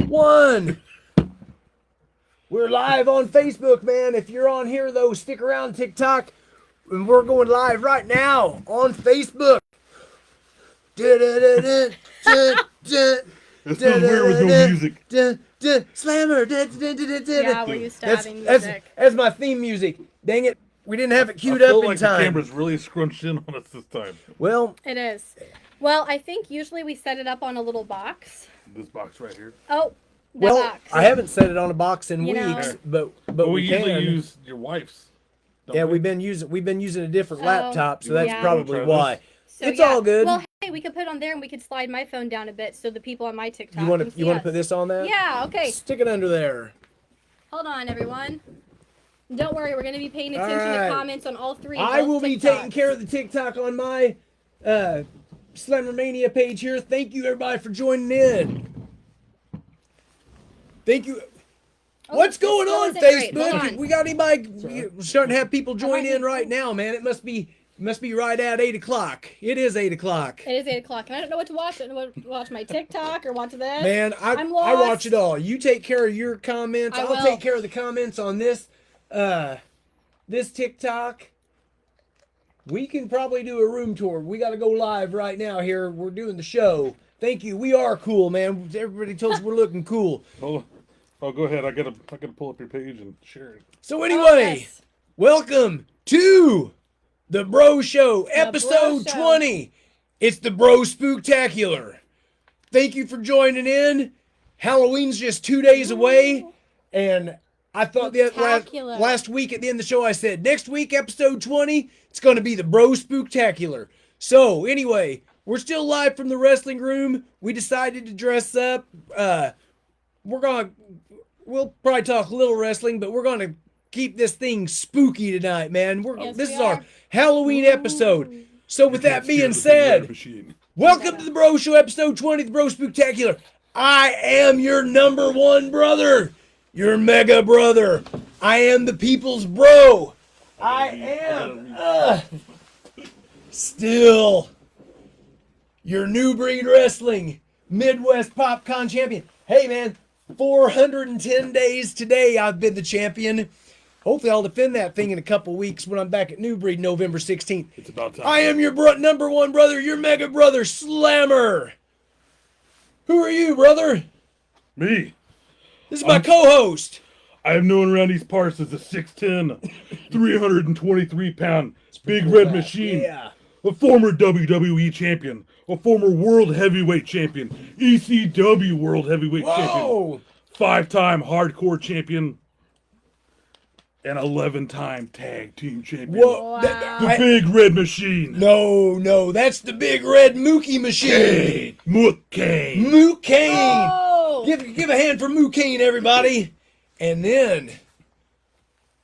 1. We're live on Facebook, man. If you're on here, though, stick around TikTok. And we're going live right now on Facebook. It's so weird with no music. Slammer. Yeah, we're used to having music. That's my theme music. Dang it. We didn't have it queued I up feel in like time. the camera's really scrunched in on us this time. Well, It is. Well, I think usually we set it up on a little box. This box right here. Oh, that box. I haven't set it on a box in You know. weeks, but But we we usually can. use your wife's. don't Yeah, we? we've been using a different Oh, laptop, so that's yeah. probably Try why. this. So, It's yeah. all good. Well, hey, we could put it on there and we could slide my phone down a bit so the people on my TikTok You want can to see you want us. to put this on that? Yeah, okay. Stick it under there. Hold on, everyone. Don't worry, we're going to be paying attention Alright. to comments on all three. I both will be TikToks. taking care of the TikTok on my Slammermania page here. Thank you everybody for joining in. Thank you. Oh, What's this going still on isn't great. Hold Facebook? on. We got anybody? We're starting to have people join might in be- right now, man. It must be right at 8 o'clock. It is 8 o'clock. It is 8 o'clock, and I don't know what to watch. I don't know what to watch my TikTok or watch this. Man, I'm I lost. watch it all. You take care of your comments. I I'll will. take care of the comments on this this TikTok. We can probably do a room tour. We got to go live right now here. We're doing the show. Thank you. We are cool, man. Everybody tells us we're looking cool. Oh, go ahead. I gotta pull up your page and share it. So Oh, anyway, yes. welcome to the Bro Show, episode Show. 20. It's the Bro Spooktacular. Thank you for joining in. Halloween's just 2 days away, and I thought that Spooktacular. last week at the end of the show I said next week, episode 20, it's going to be the Bro Spooktacular. So anyway, we're still live from the wrestling room. We decided to dress up. We'll probably talk a little wrestling, but we're gonna keep this thing spooky tonight, man. Yes, this we is our are. Halloween episode. So with that being Scared of the red said, machine. welcome to the Bro Show, episode 20, the Bro Spooktacular. I am your number one brother, your mega brother. I am the people's bro. I am still your New Breed Wrestling Midwest PopCon champion. Hey, man, 410 days today I've been the champion. Hopefully I'll defend that thing in a couple weeks when I'm back at New Breed November 16th. It's about time. I am your number one brother, your mega brother, Slammer. Who are you, brother? Me. This is my co-host. I am known around these parts as a 6'10", 323-pound big red machine. Yeah. A former WWE champion. A former World Heavyweight champion. ECW World Heavyweight champion. Whoa. 5-time hardcore champion. And 11-time tag team champion. Whoa. Wow. The big red machine. No, that's the big red Mookie machine. Kane. Mook Kane. Mook Kane. Oh! Give a hand for Mook Kane, everybody. And then,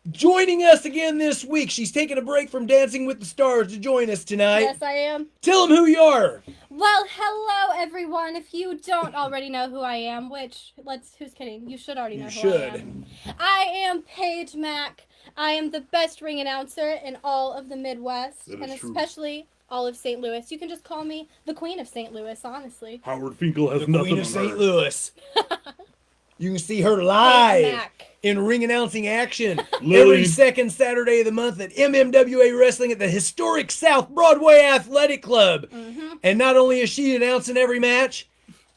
joining us again this week, she's taking a break from Dancing with the Stars to join us tonight. Yes, I am. Tell them who you are. Well, hello, everyone. If you don't already know who I am, who's kidding? You should already know who I am. I am Paige Mack. I am the best ring announcer in all of the Midwest, That is and true. especially all of St. Louis. You can just call me the Queen of St. Louis, honestly. Howard Finkel has The nothing Queen of on St. her. Louis. You can see her live Mack. in ring announcing action Lily. every second Saturday of the month at MMWA Wrestling at the historic South Broadway Athletic Club. Mm-hmm. And not only is she announcing every match,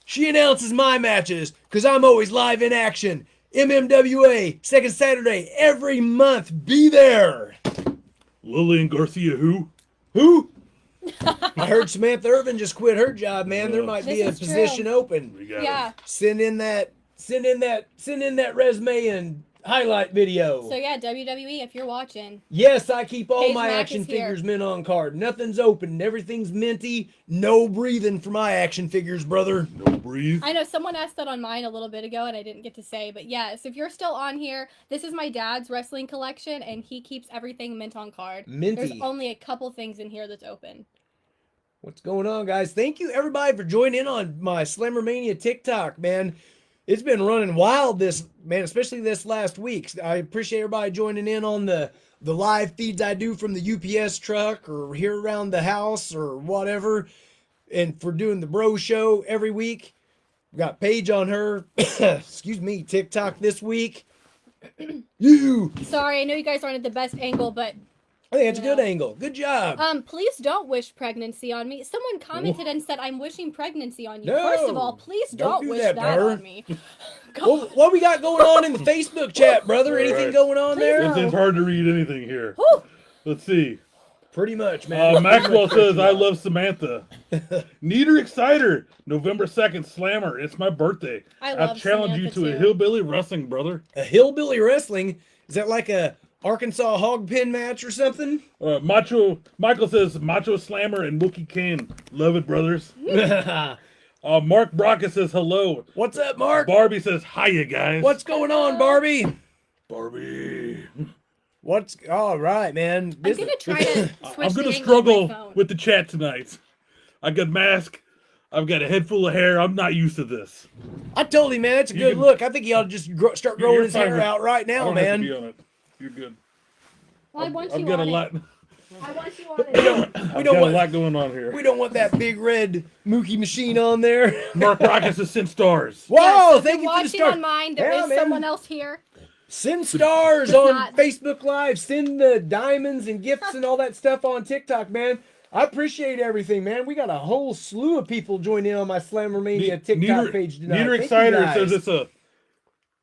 she announces my matches because I'm always live in action. MMWA, second Saturday every month. Be there. Lillian Garcia who? Who? I heard Samantha Irvin just quit her job, man. There might be a This is position true. open. We got Yeah. it. Send in that resume and highlight video. So yeah, WWE, if you're watching. Yes, I keep all Paige my Mack action is here. figures mint on card. Nothing's open. Everything's minty. No breathing for my action figures, brother. No breathe. I know someone asked that on mine a little bit ago and I didn't get to say, but yes, if you're still on here, this is my dad's wrestling collection and he keeps everything mint on card. Minty. There's only a couple things in here that's open. What's going on, guys? Thank you, everybody, for joining in on my Slammermania TikTok, man. It's been running wild especially this last week. I appreciate everybody joining in on the live feeds I do from the UPS truck or here around the house or whatever, and for doing the Bro Show every week. We got Paige on her, excuse me, TikTok this week. You. Sorry, I know you guys aren't at the best angle, but I think it's a good angle. Good job. please don't wish pregnancy on me. Someone commented and said I'm wishing pregnancy on you. No, First of all, please don't do wish that, that brother. on me. What we got going on in the Facebook chat, brother? Anything right. going on there? It's hard to read anything here. Whew. Let's see. Pretty much, man. Maxwell says, I love Samantha. Neater Exciter, November 2nd, Slammer. It's my birthday. I love challenge you Samantha, to a too. hillbilly wrestling, brother. A hillbilly wrestling? Is that like a Arkansas hog pin match or something? Michael says, Macho Slammer and Mookie Kane. Love it, brothers. Mark Brockett says, hello. What's up, Mark? Barbie says, hiya, guys. What's going on, Barbie? Barbie? What's all right, man? I'm gonna try to switch I'm the going to angle of my struggle phone. with the chat tonight. I got mask. I've got a head full of hair. I'm not used to this. I told him, man, it's a good can- look. I think he ought to just start growing You're his fine hair with- out right I now, don't have to man. be on it. You're good. Well, I want you I've got a on lot. it. I want you on it. I've don't got want- a lot going on here. We don't want that big red Mookie machine on there. Mark Rockets has sent stars. Whoa, Yes, if thank you're you for the watching start. on mine, there is Yeah, man. someone else here. Send stars Just on not- Facebook Live. Send the diamonds and gifts and all that stuff on TikTok, man. I appreciate everything, man. We got a whole slew of people joining in on my Slammer Mania TikTok page tonight. Neater Thank you, Exciter guys. says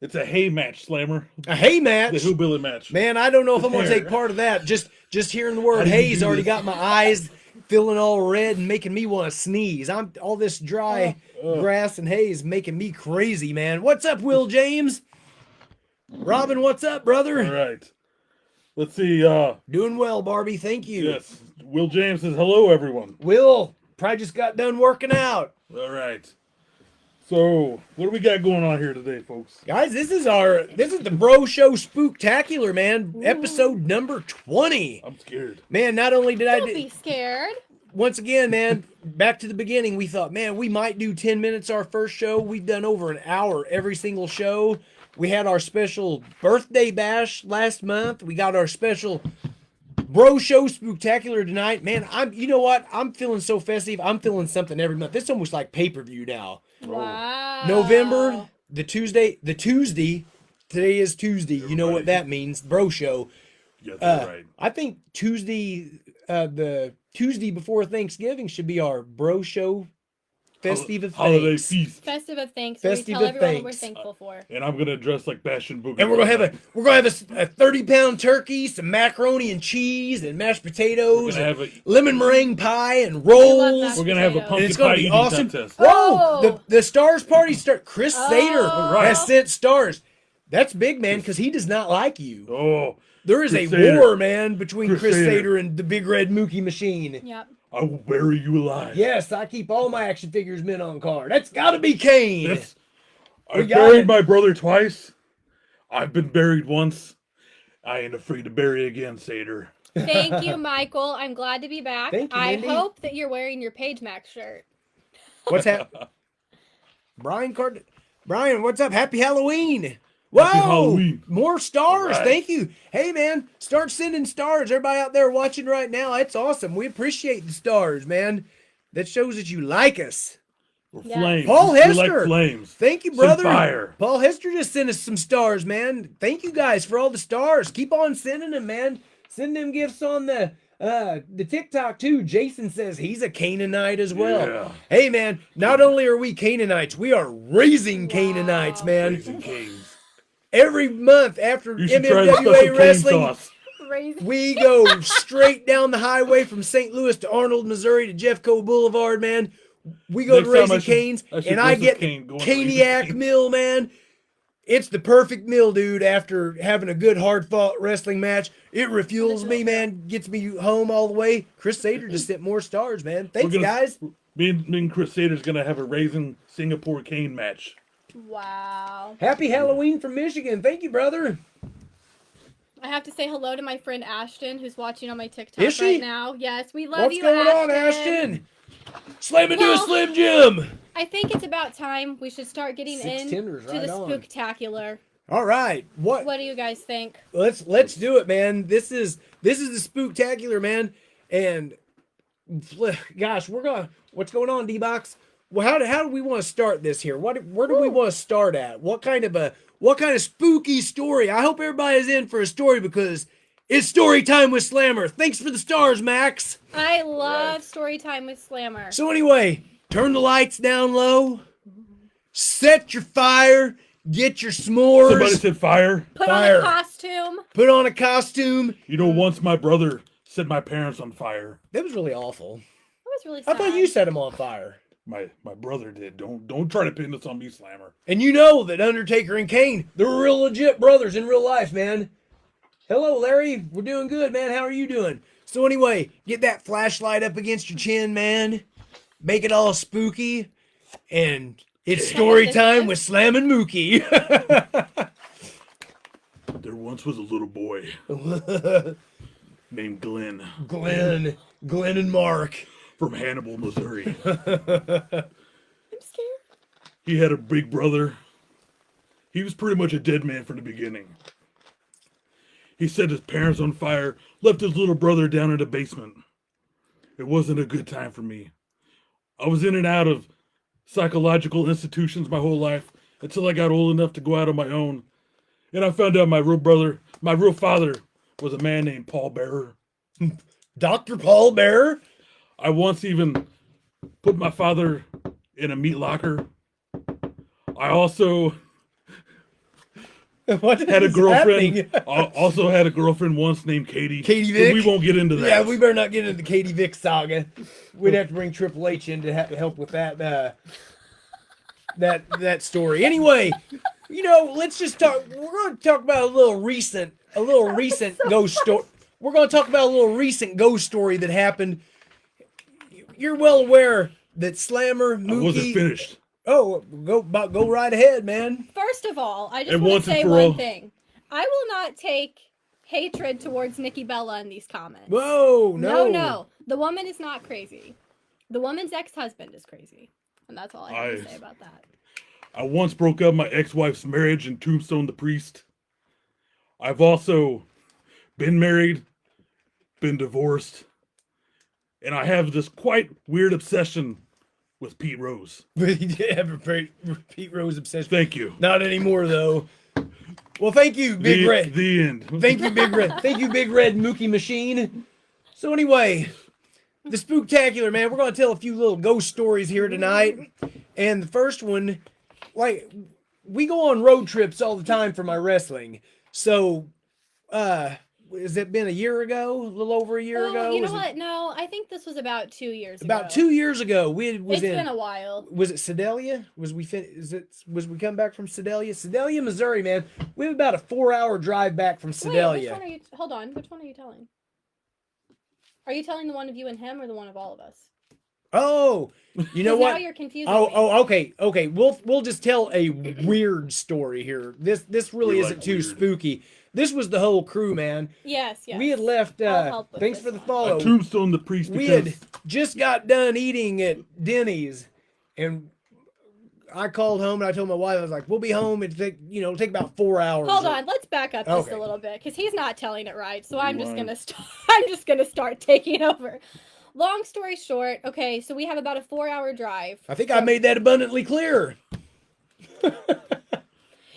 it's a hay match, Slammer. a hay The match. hillbilly match. Man, I don't know if I'm gonna Hair. take part of that. Just hearing the How word do you hay's do already this? got my eyes feeling all red and making me want to sneeze. I'm all this dry grass and hay is making me crazy, man. What's up, Will James? Robin, what's up, brother? All right. Let's see. Doing well, Barbie. Thank you. Yes. Will James says hello, everyone. Will, probably just got done working out. All right. So, what do we got going on here today, folks? Guys, this is the Bro Show Spooktacular, man. Episode number 20. I'm scared. Man, not only did Don't be scared. once again, man, back to the beginning, we thought, man, we might do 10 minutes our first show. We've done over an hour every single show. We had our special birthday bash last month. We got our special Bro Show Spooktacular tonight. Man, you know what? I'm feeling so festive. I'm feeling something every month. It's almost like pay-per-view now. Wow. November, Tuesday, today is Tuesday. You know what that means. Bro Show. Yes, that's right. I think Tuesday, the Tuesday before Thanksgiving should be our Bro Show Festive of Holiday Thanks. feast. Festive of thanks. Festive we tell of everyone what we're thanks. thankful for. And I'm gonna dress like Bastion Boogie. And we're gonna have a 30-pound turkey, some macaroni and cheese, and mashed potatoes, We're gonna and have lemon meringue pie, and love rolls. mashed We're gonna have a potatoes. And pumpkin it's gonna pie be eating awesome. contest. Whoa! Oh. The stars party start. Chris Sater Oh. has sent stars. That's big, man, because he does not like you. Oh, There is Chris a Sater. war, man, between Chris Chris Sater. Sater and the big red Mookie machine. Yep. I will bury you alive. Yes, I keep all my action figures men on card. That's got to be Kane. Yes. We I got buried it. my brother twice. I've been buried once. I ain't afraid to bury again, Sater. Thank you, Michael. I'm glad to be back. Thank you, I Mindy. hope that you're wearing your Page Max shirt. What's happening? Brian, what's up? Happy Halloween. Wow, Halloween. more stars. All right. Thank you. Hey, man, start sending stars. Everybody out there watching right now, it's awesome. We appreciate the stars, man. That shows that you like us. We're Yeah. flames. Paul We Hester. like flames. Thank you, Some brother. fire. Paul Hester just sent us some stars, man. Thank you guys for all the stars. Keep on sending them, man. Send them gifts on the TikTok too. Jason says he's a Canaanite as well. Yeah. Hey, man, not only are we Canaanites, we are raising Canaanites, man. Raising Kings. Every month after You should try the special MMWA cane wrestling, sauce. Crazy. we go straight down the highway from St. Louis to Arnold, Missouri to Jeffco Boulevard, man. We go Next to time Raising I should- Canes, I should and I dress as get Kane going to Raising Caniac Cane's. Mill, man. It's the perfect meal, dude, after having a good, hard-fought wrestling match. It refuels me, man, gets me home all the way. Chris Sater just sent more stars, man. Thanks, guys. Me and Chris Sater's gonna have a Raising Singapore cane match. Wow. Happy Halloween from Michigan. Thank you, brother. I have to say hello to my friend Ashton, who's watching on my TikTok Is she? right now. Yes, we love What's you, going on, Ashton? Slam into a Well- Slim Jim. I think it's about time we should start getting 6 in tenders, to right the on. Spooktacular. All right. What What do you guys think? let's do it, man. This is the Spooktacular, man. And gosh, what's going on, D-Box? well, how do we want to start this here? Where do we want to start at? What kind of spooky story? I hope everybody's in for a story because it's story time with Slammer. Thanks for the stars, Max. I love story time with Slammer. So anyway, turn the lights down low. Set your fire. Get your s'mores. Somebody said fire. Put Fire. on a costume. Put on a costume. You know, once my brother set my parents on fire. That was really awful. That was really I sad. thought you set him on fire. My brother did. Don't try to pin this on me, Slammer. And you know that Undertaker and Kane, they're real legit brothers in real life, man. Hello, Larry. We're doing good, man. How are you doing? So anyway, get that flashlight up against your chin, man. Make it all spooky. And it's story time with Slam and Mookie. There once was a little boy named Glenn Glenn and Mark. from Hannibal, Missouri. I'm scared. He had a big brother. He was pretty much a dead man from the beginning. He set his parents on fire, left his little brother down in the basement. It wasn't a good time for me. I was in and out of psychological institutions my whole life until I got old enough to go out on my own. And I found out my real father was a man named Paul Bearer. Dr. Paul Bearer? I once even put my father in a meat locker. I also What had a is girlfriend. happening? Also had a girlfriend once named Katie. Katie But Vick? we won't get into that. Yeah, we better not get into the Katie Vick saga. We'd have to bring Triple H in to help with that that story. Anyway, let's just talk. We're going to talk about a little recent ghost story. We're going to talk about a little recent ghost story that happened. You're well aware that Slammer, Mookie. I wasn't finished. Oh, go right ahead, man. First of all, I just And want once to and say for one all- thing. I will not take hatred towards Nikki Bella in these comments. Whoa, no. No. The woman is not crazy. The woman's ex-husband is crazy. And that's all I have to say about that. I once broke up my ex-wife's marriage in Tombstone the Priest. I've also been married, been divorced, and I have this quite weird obsession with Pete Rose. Pete Rose obsession. Thank you. Not anymore, though. Well, thank you, Big Red. The end. Thank you, Big Red. Thank you, Big Red Mookie Machine. So anyway, the Spooktacular, man. We're going to tell a few little ghost stories here tonight. And the first one, we go on road trips all the time for my wrestling. So, has it been a year ago? A little over a year ago? You know Was it- what? No, I think this was about 2 years ago. About 2 years ago, It's been a while. Was it Sedalia? Was we come back from Sedalia? Sedalia, Missouri, man. We have about a 4-hour drive back from Wait, Sedalia. which one are you? Hold on. Which one are you telling? Are you telling the one of you and him, or the one of all of us? Oh, you know 'Cause what? Now you're confusing me. Okay. We'll just tell a weird story here. This really We isn't like too weird. spooky. This was the whole crew, man. Yes. We had left. I'll help with Thanks this for the one. follow. Tombstone the Priest We because had just got done eating at Denny's, and I called home and I told my wife, I was like, "We'll be home. It'll take about 4 hours." Hold on. Let's back up just Okay. a little bit because he's not telling it right. So I'm just Rewind. gonna start. I'm just gonna start taking over. Long story short, okay, so we have about a 4-hour drive. I think I made that abundantly clear.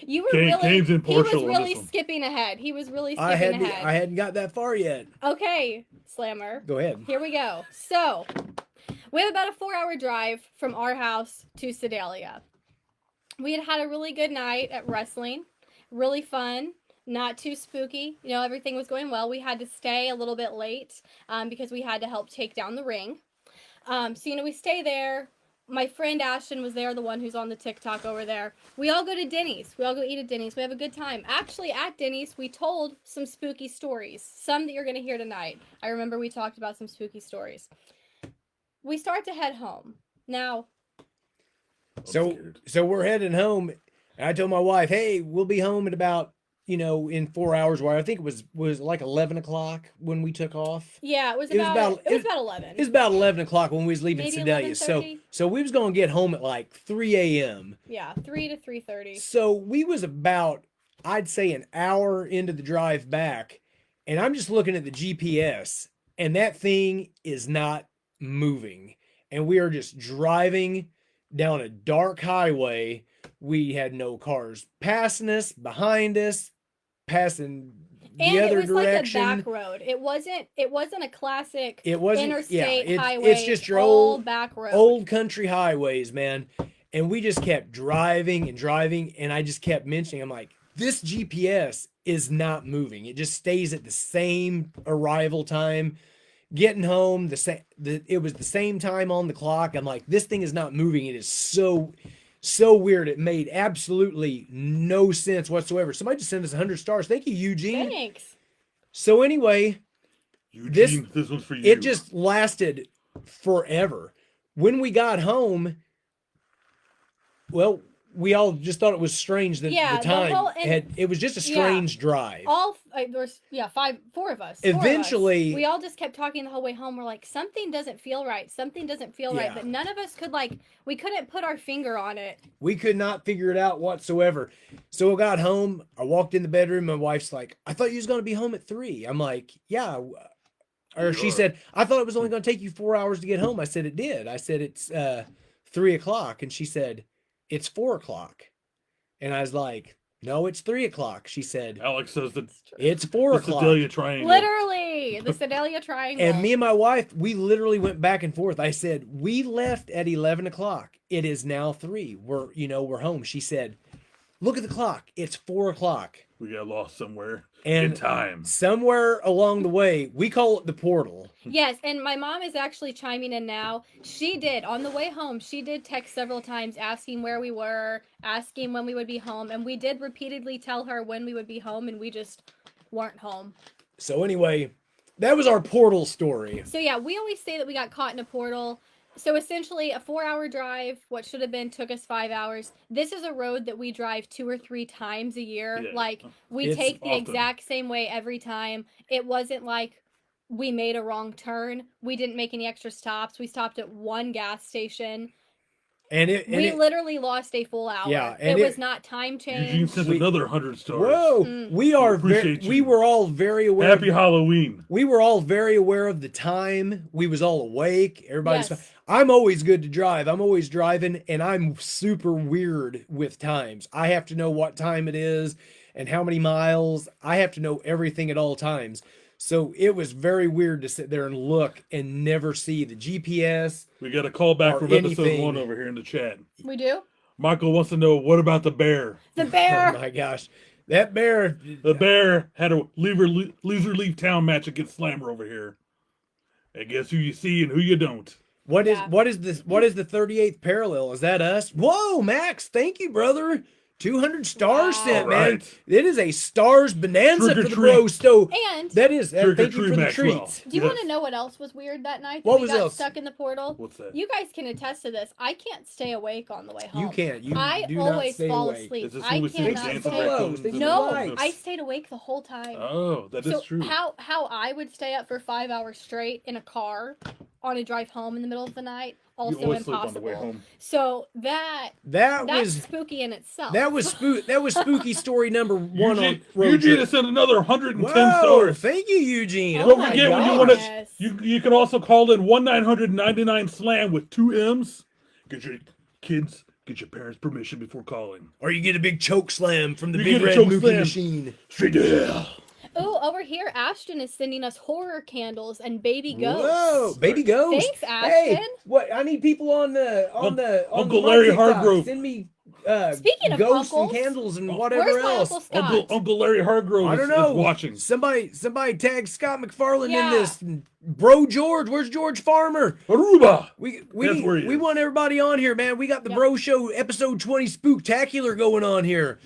You were Kane's really, he was impartial on really this one. skipping ahead. He was really skipping I ahead. hadn't got that far yet. Okay, Slammer. Go ahead. Here we go. So, we have about a 4-hour drive from our house to Sedalia. We had a really good night at wrestling. Really fun. Not too spooky. Everything was going well. We had to stay a little bit late because we had to help take down the ring. We stay there. My friend Ashton was there, the one who's on the TikTok over there. We all go to Denny's. We all go eat at Denny's. We have a good time. Actually, at Denny's, we told some spooky stories. Some that you're going to hear tonight. I remember we talked about some spooky stories. We start to head home. Now, So we're heading home. And I told my wife, "Hey, we'll be home at about in 4 hours." Where I think it was like 11 o'clock when we took off. yeah, it was It was about about- 11. It was about 11 o'clock when we was leaving Maybe Sedalia. So 11:30? we was gonna get home at like 3 a.m. Yeah, 3 to 3:30. So we was about, I'd say, an hour into the drive back, and I'm just looking at the GPS, and that thing is not moving, and we are just driving down a dark highway. We had no cars passing us, behind us, passing the And other it was direction. like a back road. It wasn't a classic It wasn't interstate highway. It's just your all old back road. old country highways, man. And we just kept driving and driving, and I just kept mentioning, I'm like, this GPS is not moving. It just stays at the same arrival time. Getting home, it was the same time on the clock. I'm like, this thing is not moving. It is so weird. It made absolutely no sense whatsoever. Somebody just sent us 100 stars. Thank you, Eugene. Thanks. So anyway, Eugene, this one's for you. it just lasted forever. When we got home, well, we all just thought it was strange that Yeah, the time it was just a strange drive. There's four of us. Eventually, we all just kept talking the whole way home. We're like, something doesn't feel right. Something doesn't feel right. But none of us could we couldn't put our finger on it. We could not figure it out whatsoever. So I got home. I walked in the bedroom. My wife's like, I thought you was going to be home at 3. I'm like, yeah. Or she said, I thought it was only going to take you 4 hours to get home. I said, it did. I said, it's 3 o'clock. And she said, it's 4 o'clock. And I was like, no, it's 3 o'clock. She said, Alex says that it's 4 the o'clock. Sedalia Triangle. Literally, the Sedalia Triangle. And me and my wife, we literally went back and forth. I said, we left at 11 o'clock. It is now 3. We're home. She said, look at the clock. It's 4 o'clock. We got lost somewhere And in time. Somewhere along the way, we call it the portal. Yes, and my mom is actually chiming in now. She did, on the way home, she did text several times asking where we were, asking when we would be home, and we did repeatedly tell her when we would be home, and we just weren't home. So anyway, that was our portal story. So yeah, we always say that we got caught in a portal. So essentially, a 4-hour drive, what should have been, took us 5 hours. This is a road that we drive 2 or 3 times a year. Yeah. Like, we It's take the often. exact same way every time. It wasn't like we made a wrong turn. We didn't make any extra stops. We stopped at one gas station. And We literally lost a full hour. Yeah, it was not time Eugene change. sent another 100 stars. whoa, we appreciate you. we were all very aware. Happy Halloween. We were all very aware of the time. We was all awake. Everybody's. Yes. I'm always good to drive. I'm always driving, and I'm super weird with times. I have to know what time it is and how many miles. I have to know everything at all times. So it was very weird to sit there and look and never see the GPS. We got a call back Or from episode anything. 1 over here in the chat. We do? Michael wants to know, what about the bear? The bear! Oh my gosh, that bear. The bear had a loser leave town match against Slammer over here. And guess who you see and who you don't. What is Yeah. what is this? What is the 38th parallel? Is that us? Whoa, Max! Thank you, brother. 200 stars Wow. sent, All man. right. It is a stars bonanza Trick or for the treat. bro stove. And That is. Trick or Thank you treat, for the Maxwell. treats. do you Yes. want to know what else was weird that night? What we was got else? stuck in the portal? What's that? You guys can attest to this. I can't stay awake on the way home. You can't. You I do not always stay fall awake. asleep. Is this I when we see the cannot dancing stay Hello, raccoons? thank and you. the No, Nice. I stayed awake the whole time. Oh, that is So true. how I would stay up for 5 hours straight in a car on a drive home in the middle of the night, You also always sleep on the way impossible. home. So that's That was spooky in itself. that was spooky story number 1 Eugene, on road Eugene trip. has sent another 110 Whoa, stars. thank you, Eugene. Oh Don't my forget when you gosh. want to. You can also call in 1-999 slam with 2 M's. Get your kids, get your parents' permission before calling. Or you get a big choke slam from the You big get a red choke Mookie slam. machine. Straight to hell. Oh, over here, Ashton is sending us horror candles and baby ghosts. Whoa, baby ghost. Thanks, Ashton. Hey, what? I need people on the Uncle my Larry TikTok. Hargrove. Send me Speaking of ghosts uncles, and candles and where's whatever Where's my else. Uncle Scott? Uncle Larry Hargrove I don't know. is watching. Somebody tag Scott McFarlane Yeah. in this. Bro George, where's George Farmer? Aruba. We That's where he we is. want everybody on here, man. We got the Yep. Bro Show episode 20 Spooktacular going on here.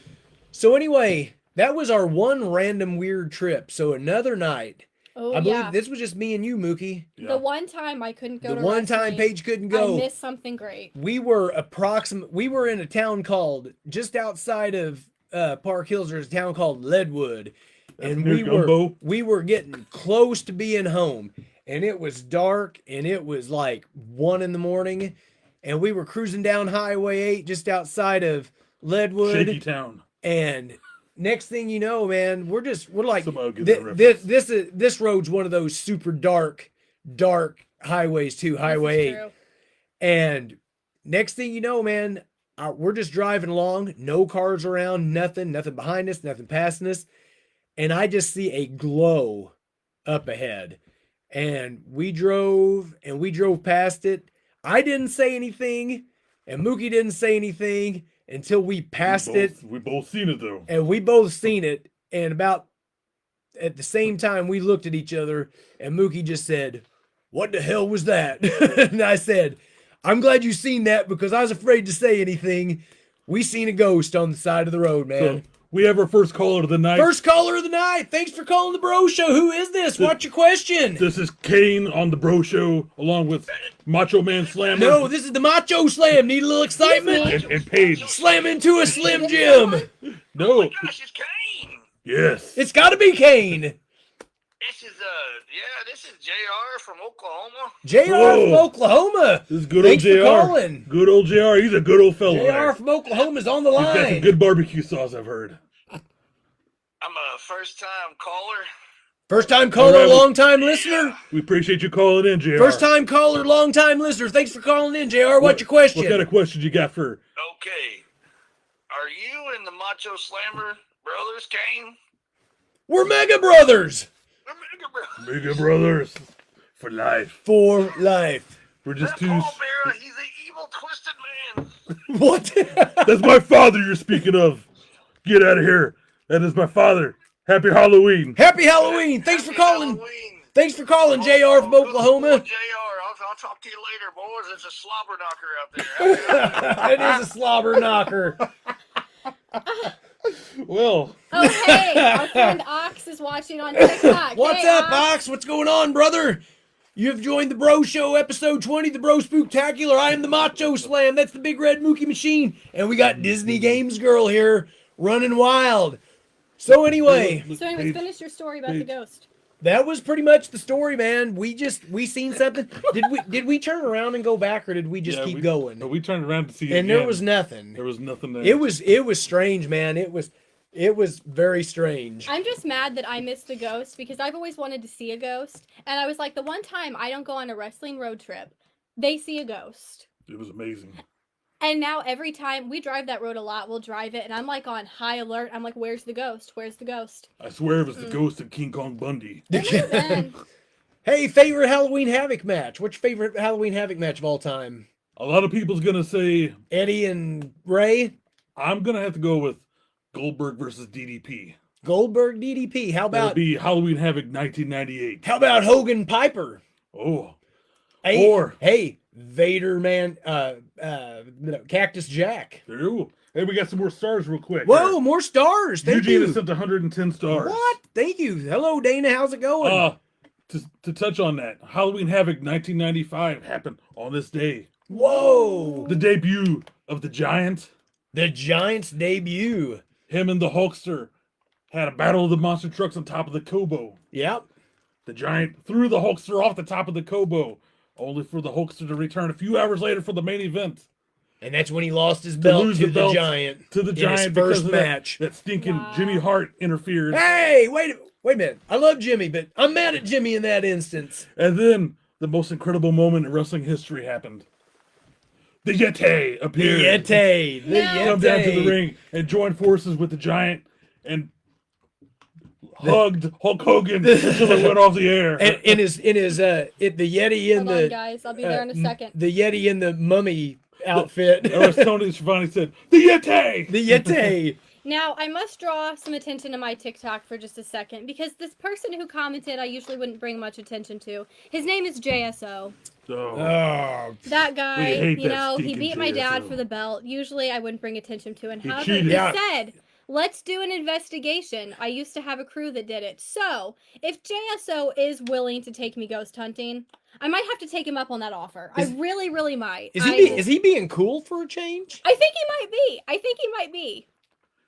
So anyway, that was our one random weird trip. So another night. Oh, I believe yeah. this was just me and you, Mookie. Yeah. The one time I couldn't go The to one time wrestling, Paige couldn't go. I missed something great. We were in a town called just outside of Park Hills. There's a town called Leadwood, That's and near Gumbo. we were getting close to being home, and it was dark, and it was like 1 a.m, and we were cruising down Highway 8 just outside of Leadwood, Shaky Town. and next thing you know, man, we're like Somebody will get that reference. this road's one of those super dark highways too, Highway This 8. is true. And next thing you know, man, we're just driving along, no cars around, nothing behind us, nothing passing us. And I just see a glow up ahead. And we drove past it. I didn't say anything, and Mookie didn't say anything until we passed it. We both seen it though. And we both seen it. And about at the same time, we looked at each other, and Mookie just said, "What the hell was that?" And I said, "I'm glad you seen that because I was afraid to say anything. We seen a ghost on the side of the road, man." So we have our first caller of the night. First caller of the night. Thanks for calling the Bro Show. Who is this? What's your question? This is Kane on the Bro Show, along with Macho Man Slammer. No, this is the Macho Slam. Need a little excitement? And Paige. Slam into a Slim Jim. No. Oh my gosh, it's Kane. Yes. It's got to be Kane. This is this is JR from Oklahoma. JR Whoa. from Oklahoma. This is good Thanks old for JR. calling. Good old JR. He's a good old fella. JR from Oklahoma's on the He's got some line. good barbecue sauce, I've heard. I'm a first-time caller. First time caller, All right, long time listener. We appreciate you calling in, JR. First time caller, long time listener. Thanks for calling in, JR. What's your question? What kind of questions you got for? Okay. Are you and the Macho Slammer brothers, Kane? We're Mega Brothers We're Mega Brothers. Mega Brothers for life. for life. We're just That's two. Paul Bearer. He's an evil, twisted man. What? That's my father you're speaking of. Get out of here. That is my father. Happy Halloween. Happy Halloween. Thanks for Happy calling. Halloween. Thank JR from Oklahoma. JR, I'll talk to you later, boys. It's a slobber knocker out there. It is a slobber knocker. Well, Oh, hey, our friend Ox is watching on TikTok. What's Hey, up, Ox? What's going on, brother? You've joined the Bro Show, episode 20, the Bro Spooktacular. I am the Macho Slam. That's the Big Red Mookie Machine. And we got Disney Games Girl here running wild. So anyway, So anyways, finish your story about the ghost. that was pretty much the story, man. We seen something. Did we turn around and go back, or did we just keep going? No, we turned around to see it And there again. was nothing. There was nothing there. It was strange, man. It was very strange. I'm just mad that I missed the ghost because I've always wanted to see a ghost. And I was like, the one time I don't go on a wrestling road trip, they see a ghost. It was amazing. And now every time we drive that road a lot, we'll drive it, and I'm like on high alert. I'm like, where's the ghost? Where's the ghost? I swear it was the ghost of King Kong Bundy. And Hey, favorite Halloween Havoc match? What's your favorite Halloween Havoc match of all time? A lot of people's gonna say Eddie and Ray? I'm gonna have to go with Goldberg versus DDP. Goldberg DDP. How That would about be Halloween Havoc 1998. Hogan Piper? Oh, Hey, Or- hey, Vader man, Cactus Jack. there you go. Hey, we got some more stars real quick. Whoa, more stars. Thank Eugene has you. sent 110 stars. What? Thank you. Hello, Dana. How's it going? To touch on that, Halloween Havoc 1995 happened on this day. Whoa. The debut of the Giant. The Giants debut. Him and the Hulkster had a battle of the monster trucks on top of the Kobo. Yep. The Giant threw the Hulkster off the top of the Kobo, only for the Hulkster to return a few hours later for the main event. And that's when he lost his belt lose to the the belt Giant. To the in his Giant because first of match. That stinking Wow. Jimmy Hart interfered. Hey, wait a minute. I love Jimmy, but I'm mad at Jimmy in that instance. And then the most incredible moment in wrestling history happened. The Yeti The appeared. Yeti. The No. Yeti. Come down to the ring and joined forces with the Giant and hugged Hulk Hogan until it went off the air. And the Yeti in hold on, the guys. I'll be there in a second. the Yeti in the mummy outfit. Or as Tony Schiavone said, the Yeti! The Yeti. Now, I must draw some attention to my TikTok for just a second because this person who commented I usually wouldn't bring much attention to. His name is JSO. So, Oh, That guy, hate you that know, he stinking beat my dad JSO. for the belt. Usually I wouldn't bring attention to it. He However, cheated. he Yeah. said, let's do an investigation. I used to have a crew that did it. So, if JSO is willing to take me ghost hunting, I might have to take him up on that offer. I really, really might. is he being cool for a change? I think he might be.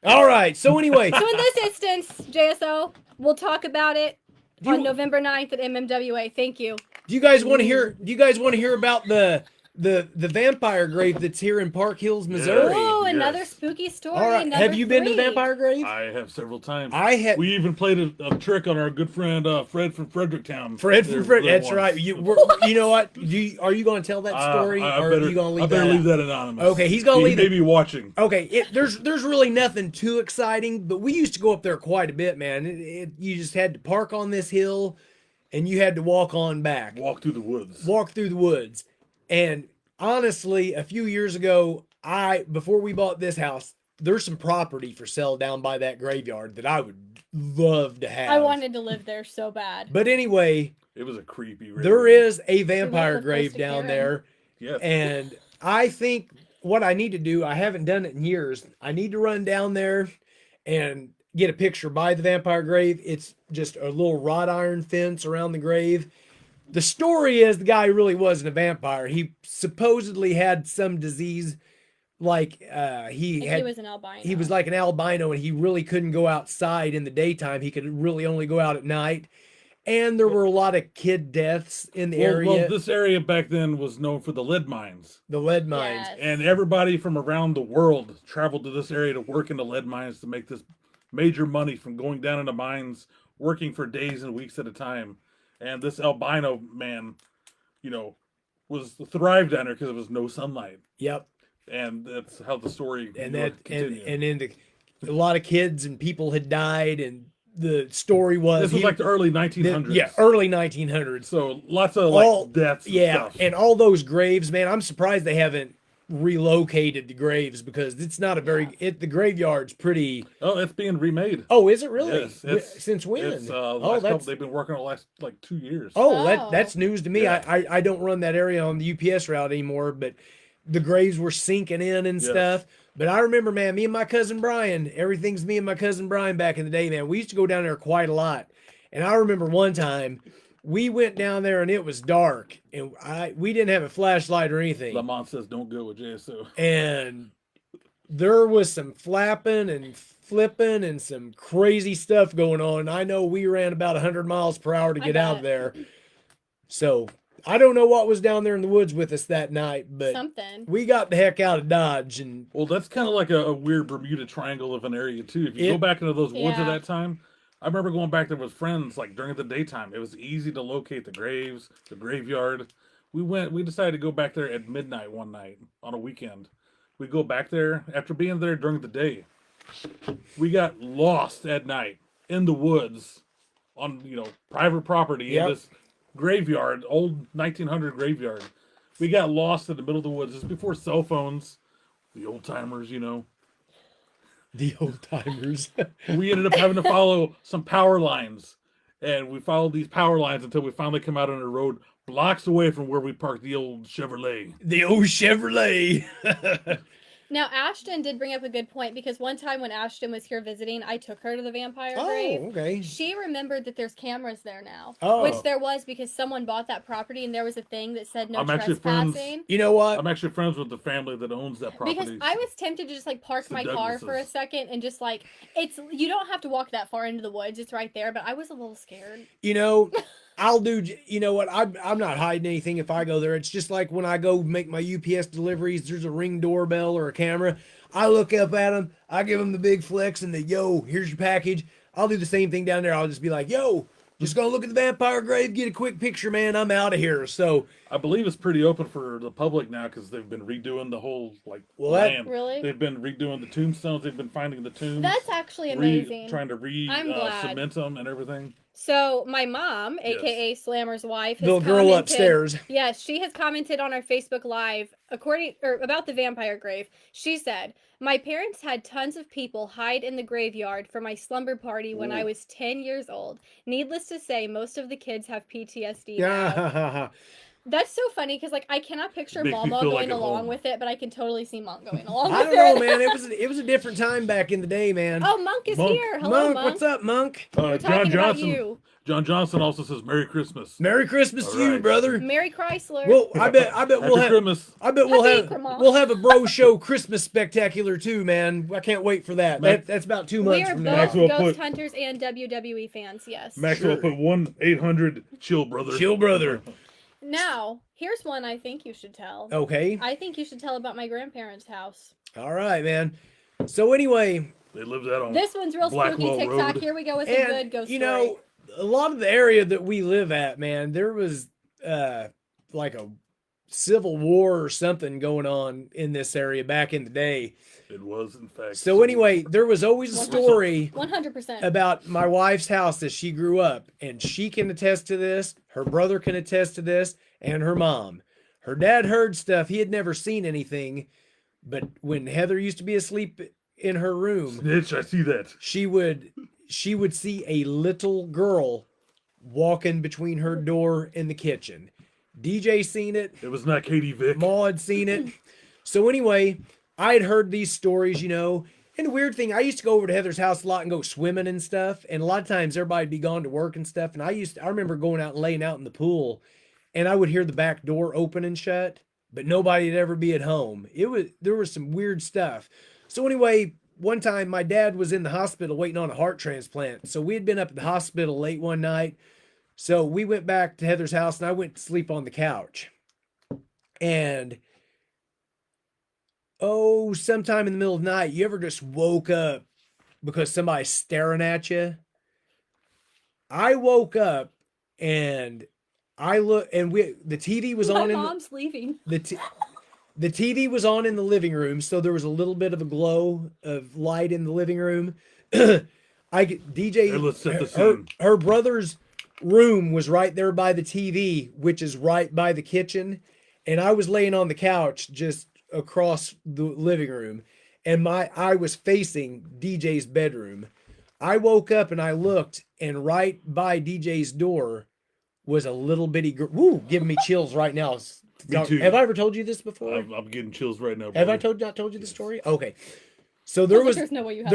All right. So anyway, So in this instance, JSO, we'll talk about it Do you- on November 9th at MMWA. Thank you. do you guys want to hear? Do you guys want to hear about the the vampire grave that's here in Park Hills, Missouri. Oh, Yes. another spooky story. All right, Number have you been to the 3. vampire grave? I have several times. I have. We even played a trick on our good friend Fred from Fredericktown. Fred from Fred. there That's once. right. You know what? Are you going to tell that story, I or better, are you going to I leave better that? leave out? that anonymous. Okay, he's gonna He leave may it- be watching. Okay, there's really nothing too exciting, but we used to go up there quite a bit, man. You just had to park on this hill, and you had to walk on back. Walk through the woods. Walk through the woods. And honestly, a few years ago, before we bought this house, there's some property for sale down by that graveyard that I would love to have. I wanted to live there so bad. But anyway, It was a creepy. there is a vampire live close grave to down Karen. there. Yes. And I think what I need to do, I haven't done it in years. I need to run down there and get a picture by the vampire grave. It's just a little wrought iron fence around the grave. The story is the guy really wasn't a vampire. He supposedly had some disease, like he was an albino. he was like an albino, and he really couldn't go outside in the daytime. He could really only go out at night. And there were a lot of kid deaths in the area. Well, this area back then was known for the lead mines. The lead mines. Yes. And everybody from around the world traveled to this area to work in the lead mines to make this major money from going down into mines, working for days and weeks at a time. And this albino man, was thrived down there because there was no sunlight. Yep. And that's how the story And continued. and then a lot of kids and people had died, and the story was This was like the early 1900s. yeah, early 1900s. So lots of deaths. And Yeah, stuff. and all those graves, man. I'm surprised they haven't relocated the graves, because it's not a very the graveyard's pretty. Oh, it's being remade. Oh, is it really? Yes, Since when? It's, they've been working on the last 2 years. Oh. That's news to me. Yeah. I don't run that area on the UPS route anymore, but the graves were sinking in and Yes. stuff. But I remember, man, me and my cousin Brian, everything's me and my cousin Brian back in the day, man. We used to go down there quite a lot. And I remember one time we went down there and it was dark, and we didn't have a flashlight or anything. Lamont says don't go with JSO. And there was some flapping and flipping and some crazy stuff going on. I know we ran about 100 miles per hour to I get out of bet. there. So I don't know what was down there in the woods with us that night, but Something. we got the heck out of Dodge. And Well, that's kind of like a weird Bermuda Triangle of an area too. If you go back into those woods at Yeah. that time, I remember going back there with friends like during the daytime. It was easy to locate the graves, the graveyard. We decided to go back there at midnight one night on a weekend. We go back there after being there during the day. We got lost at night in the woods on private property Yep. in this graveyard, old 1900 graveyard. We got lost in the middle of the woods. This is before cell phones, the old timers, the old timers. We ended up having to follow some power lines, and we followed these power lines until we finally come out on a road blocks away from where we parked the old Chevrolet. The old Chevrolet. Now, Ashton did bring up a good point, because one time when Ashton was here visiting, I took her to the vampire grave. Oh, okay. She remembered that there's cameras there now. Oh. Which there was, because someone bought that property and there was a thing that said no I'm actually friends- trespassing. You know what? I'm actually friends with the family that owns that property. Because I was tempted to just park The my car for a Douglases. second and just you don't have to walk that far into the woods. It's right there, but I was a little scared. I'll do, you know what? I'm not hiding anything if I go there. It's just like when I go make my UPS deliveries, there's a Ring doorbell or a camera. I look up at them, I give them the big flex and yo, here's your package. I'll do the same thing down there. I'll just be like, yo, just gonna look at the vampire grave, get a quick picture, man. I'm out of here. So I believe it's pretty open for the public now because they've been redoing the whole that- land. Really? They've been redoing the tombstones. They've been finding the tombs. That's actually amazing. Trying to I'm glad. cement them and everything. So my mom, aka Slammer's wife, has little girl commented, upstairs. Yes, she has commented on our Facebook Live about the vampire grave. She said, "My parents had tons of people hide in the graveyard for my slumber party when I was 10 years old. Needless to say, most of the kids have PTSD now." Yeah. That's so funny because I cannot picture Makes me Mama feel going like at along home. with it, but I can totally see Mom going along I with don't know, it. man. It was a different time back in the day, man. Oh, Monk is Monk. here. Hello, Monk. What's up, Monk? We're John talking about Johnson. you. John Johnson also says Merry Christmas. Merry Christmas All to you, right. brother. Merry Chrysler. Well, I bet Happy we'll have Christmas. we'll have a bro show Christmas spectacular too, man. I can't wait for that. That's about 2 we months are from both now. Maxwell Ghost put- Hunters and WWE fans, yes. Maxwell Sure. put 1-800 chill brother. Chill, brother. Now, here's one I think you should tell. Okay. I think you should tell about my grandparents' house. All right, man. So anyway, They lived out on This one's real Blackwell spooky TikTok. Road. Here we go with a good ghost you story. know, a lot of the area that we live at, man, there was like a civil war or something going on in this area back in the day. It was, in fact. So anyway, there was always a story 100%. about my wife's house as she grew up, and she can attest to this. Her brother can attest to this, and her mom. Her dad heard stuff. He had never seen anything, but when Heather used to be asleep in her room, Snitch, I see that. she would see a little girl walking between her door and the kitchen. DJ seen it. It was not Katie Vick. Ma had seen it. So anyway, I had heard these stories, you know. And the weird thing, I used to go over to Heather's house a lot and go swimming and stuff. And a lot of times everybody'd be gone to work and stuff. And I remember going out and laying out in the pool, and I would hear the back door open and shut, but nobody'd ever be at home. There was some weird stuff. So anyway, one time my dad was in the hospital waiting on a heart transplant. So we had been up at the hospital late one night. So we went back to Heather's house and I went to sleep on the couch. And sometime in the middle of the night, you ever just woke up because somebody's staring at you? I woke up and I look, and the TV was on. My mom's leaving. The TV was on in the living room, so there was a little bit of a glow of light in the living room. Her brother's room was right there by the TV, which is right by the kitchen, and I was laying on the couch just across the living room, and I was facing DJ's bedroom. I woke up and I looked, and right by DJ's door was a little bitty girl. Woo, giving me chills right now. Me too. Have I ever told you this before? I'm getting chills right now. Have I not told you the story? Okay. So there was There's no way you have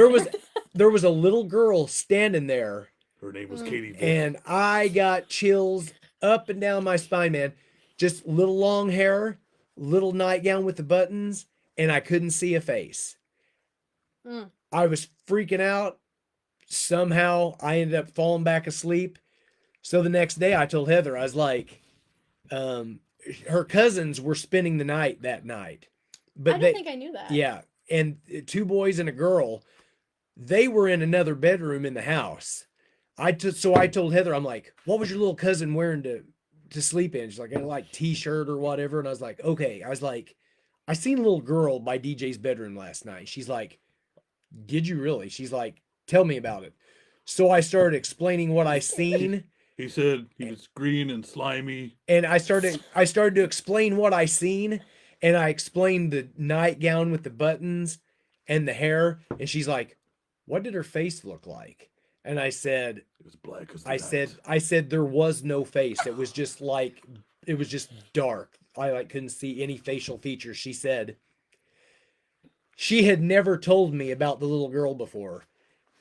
there was a little girl standing there. Her name was Katie Vick. And I got chills up and down my spine, man. Just little long hair, little nightgown with the buttons, and I couldn't see a face. I was freaking out. Somehow I ended up falling back asleep. So the next day I told Heather, I was like, her cousins were spending the night that night. But I didn't think I knew that. Yeah. And 2 boys and a girl, they were in another bedroom in the house. So I told Heather, I'm like, what was your little cousin wearing to sleep in? She's like, I like t-shirt or whatever. And I was like, okay. I was like, I seen a little girl by DJ's bedroom last night. She's like, did you really? She's like, tell me about it. So I started explaining what I seen. He said he was green and slimy. And I started to explain what I seen, and I explained the nightgown with the buttons and the hair, and she's like, what did her face look like? And I said, it was black as the night. I said there was no face. It was just dark. I couldn't see any facial features. She said she had never told me about the little girl before.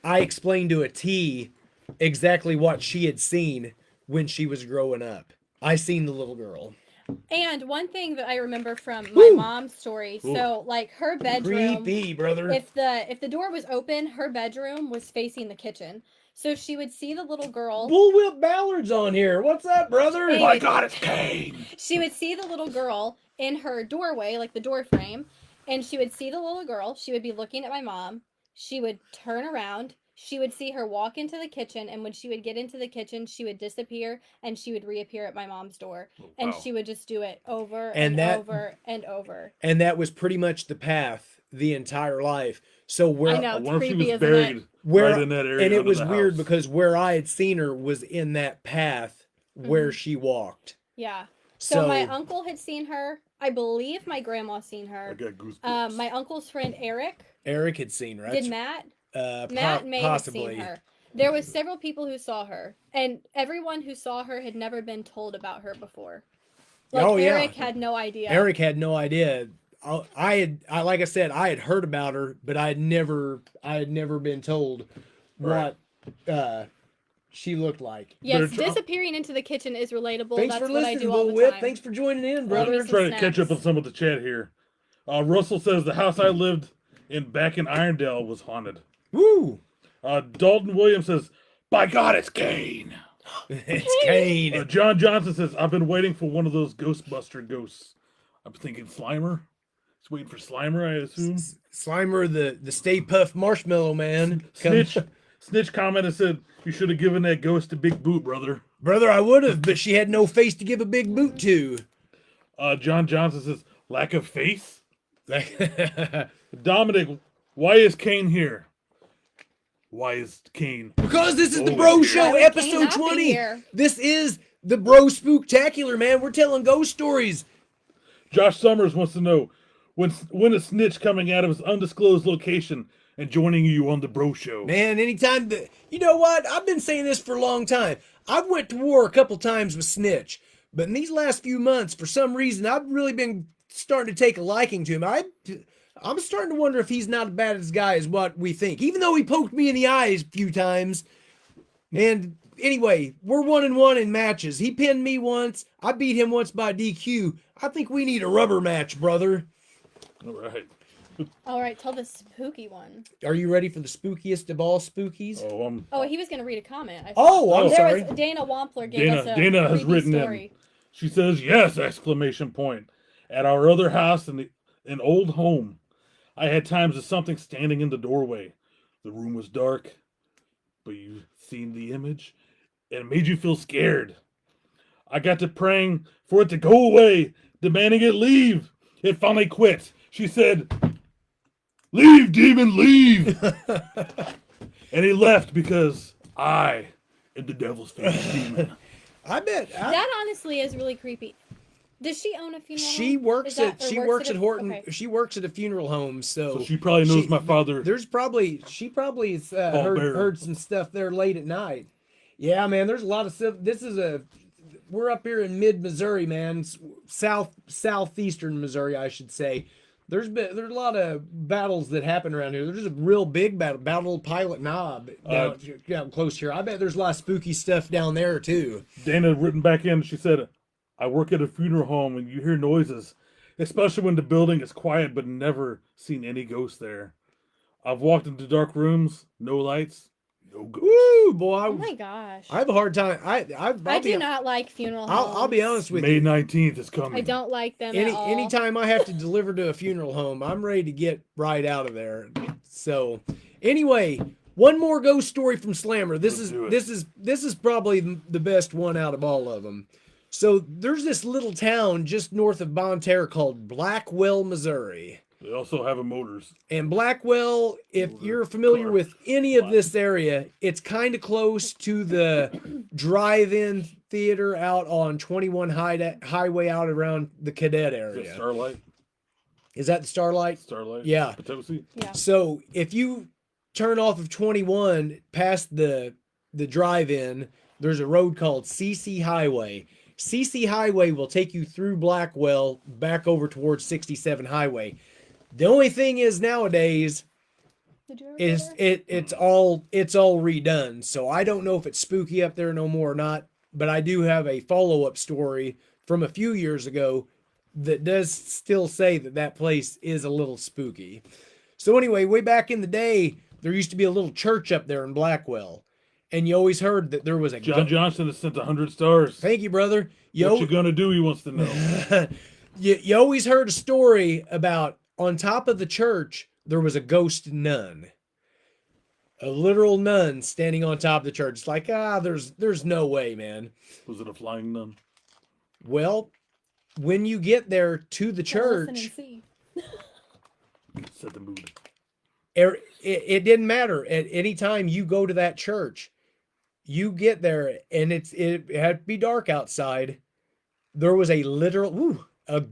I explained to a T exactly what she had seen when she was growing up. I seen the little girl. And one thing that I remember from my mom's story, so like her bedroom, creepy, brother. If the door was open, her bedroom was facing the kitchen. So she would see the little girl. Bullwhip Ballard's on here. What's up, brother? Oh my God, it's Kane. She would see the little girl in her doorway, like the door frame, and she would see the little girl. She would be looking at my mom. She would turn around. She would see her walk into the kitchen, and when she would get into the kitchen, she would disappear, and she would reappear at my mom's door. Oh, wow. And she would just do it over and over and over. And that was pretty much the path the entire life. So where I know, it's I wonder creepy, if she was buried right in that area. And it was weird because where I had seen her was in that path where she walked. Yeah. So my uncle had seen her. I believe my grandma seen her. I got goosebumps. My uncle's friend Eric had seen her. Did Matt? Matt may possibly have seen her. There was several people who saw her, and everyone who saw her had never been told about her before. Like Eric had no idea. Eric had no idea. Like I said, I had heard about her, but I had never been told what she looked like. Yes, disappearing into the kitchen is relatable. Thanks That's for what I listening, do all the Bullwhip. time. Thanks for joining in, brother. I'm trying to catch up with some of the chat here. Russell says the house I lived in back in Irondale was haunted. Woo! Dalton Williams says, by God, it's Kane. It's Kane. John Johnson says, I've been waiting for one of those Ghostbuster ghosts. I'm thinking Slimer. He's waiting for Slimer, I assume. Slimer, the Stay Puft Marshmallow Man. Snitch commented, said, you should have given that ghost a big boot, brother. Brother, I would have, but she had no face to give a big boot to. John Johnson says, lack of face? Dominic, why is Kane here? Why is Kane? Because this is the Bro Show, Kane episode not be 20. here? This is the Bro Spooktacular, man. We're telling ghost stories. Josh Summers wants to know, when is Snitch coming out of his undisclosed location and joining you on the Bro Show? Man, anytime you know what? I've been saying this for a long time. I've went to war a couple times with Snitch, but in these last few months, for some reason, I've really been starting to take a liking to him. I'm starting to wonder if he's not as bad as guy as what we think, even though he poked me in the eyes a few times. And anyway, we're 1-1 in matches. He pinned me once. I beat him once by DQ. I think we need a rubber match, brother. All right. Tell the spooky one. Are you ready for the spookiest of all spookies? Oh, He was going to read a comment. I'm sorry. Dana Wampler gave us a Dana has creepy written story. in. She says, yes, exclamation point. At our other house in an old home, I had times of something standing in the doorway. The room was dark, but you seen the image, and it made you feel scared. I got to praying for it to go away, demanding it leave. It finally quit. She said, leave, demon, leave. And he left because I am the devil's favorite demon. I bet. That honestly is really creepy. Does she own a funeral home? She works at Horton. Okay. She works at a funeral home, so she probably knows my father. She probably has heard some stuff there late at night. Yeah, man. There's a lot of stuff. We're up here in mid Missouri, man. Southeastern Missouri, I should say. There's a lot of battles that happen around here. There's a real big Battle of Pilot Knob down close here. I bet there's a lot of spooky stuff down there too. Dana written back in. She said, I work at a funeral home and you hear noises, especially when the building is quiet, but never seen any ghosts there. I've walked into dark rooms, no lights, no ghosts. Woo, boy! Oh my gosh! I have a hard time. I do not like funeral homes. I'll be honest with May you. May 19th is coming. I don't like them at all. Anytime I have to deliver to a funeral home, I'm ready to get right out of there. So, anyway, one more ghost story from Slammer. This is probably the best one out of all of them. So there's this little town just north of Bonne Terre called Blackwell, Missouri. They also have a Motors. And Blackwell, if you're familiar with any of this area, it's kind of close to the drive-in theater out on 21 Highway out around the Cadet area. Starlight? Is that the Starlight? Starlight? Yeah. Potosi? Yeah. So if you turn off of 21 past the drive-in, there's a road called CC Highway. CC Highway will take you through Blackwell back over towards 67 Highway. The only thing is nowadays is it's all redone. So I don't know if it's spooky up there no more or not, but I do have a follow-up story from a few years ago that does still say that place is a little spooky. So anyway, way back in the day, there used to be a little church up there in Blackwell. And you always heard that there was a... John Johnson has sent 100 stars. Thank you, brother. What you gonna do, he wants to know. you always heard a story about on top of the church, there was a ghost nun. A literal nun standing on top of the church. It's like, there's no way, man. Was it a flying nun? Well, when you get there to the church... Set the mood. It didn't matter. At any time you go to that church, you get there and it had to be dark outside. There was a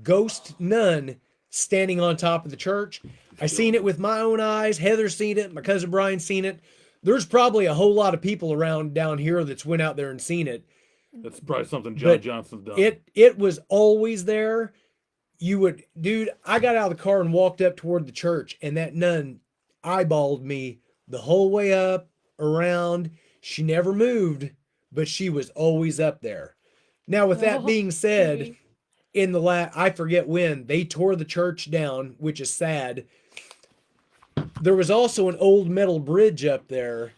ghost nun standing on top of the church. I seen it with my own eyes. Heather's seen it. My cousin Brian's seen it. There's probably a whole lot of people around down here that's went out there and seen it. That's probably something John Johnson's done. It was always there. I got out of the car and walked up toward the church, and that nun eyeballed me the whole way up, around. She never moved, but she was always up there. Now, with that being said, I forget when, they tore the church down, which is sad. There was also an old metal bridge up there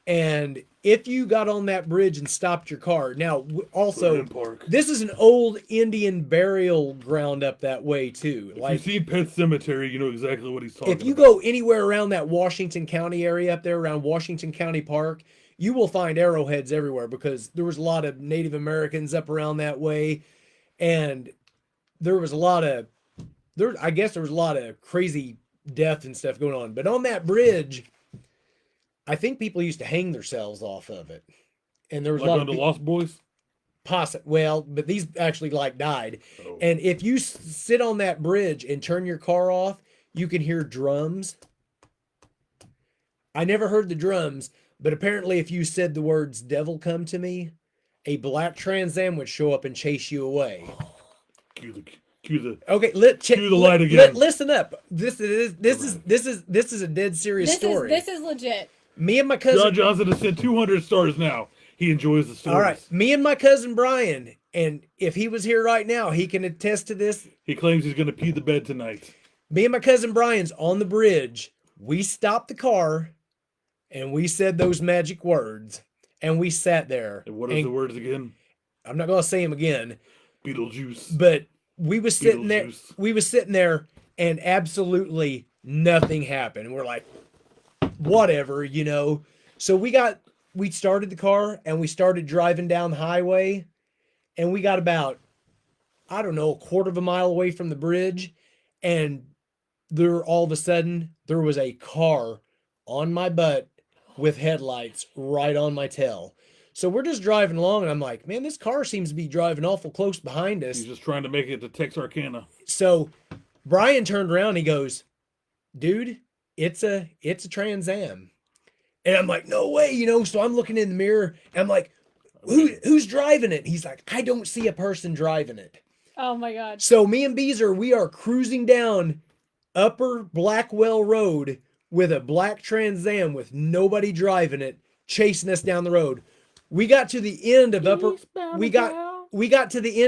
And if you got on that bridge and stopped your car, now Put it also in park. this is an old Indian burial ground up that way too. If Like you see Pet Cemetery, you know exactly what he's talking about. if you go anywhere around that Washington County area up there, around Washington County Park, you will find arrowheads everywhere because there was a lot of Native Americans up around that way, and there was a lot of I guess there was a lot of crazy death and stuff going on. But on that bridge, I think people used to hang themselves off of it, and there was like a lot on of the Lost Boys. well, but these actually like died. Oh. And if you sit on that bridge and turn your car off, you can hear drums. I never heard the drums, but apparently if you said the words "devil come to me," a black Trans Am would show up and chase you away. Cue the Okay, cue the light again. listen up. This is a dead serious story. This is legit. Me and my cousin John Johnson has sent 200 stars now. He enjoys the stories. All right, me and my cousin Brian, and if he was here right now, he can attest to this. He claims he's going to pee the bed tonight. Me and my cousin Brian's on the bridge. We stopped the car, and we said those magic words, and we sat there. And what are the words again? I'm not gonna say them again. Beetlejuice. But we was sitting there. Beetlejuice. We was sitting there, and absolutely nothing happened. And we're like, whatever, you know. So we started the car and we started driving down the highway, and we got about, I don't know, a quarter of a mile away from the bridge, and there all of a sudden there was a car on my butt with headlights right on my tail. So we're just driving along, and I'm like, man, this car seems to be driving awful close behind us. He's just trying to make it to Texarkana. So Brian turned around, and he goes, dude, it's a Trans Am. And I'm like, no way, you know. So I'm looking in the mirror, and I'm like, who's driving it? He's like, I don't see a person driving it. Oh my god. So me and Beezer, we are cruising down Upper Blackwell Road with a black Trans Am with nobody driving it, chasing us down the road. We got to the end of we got to the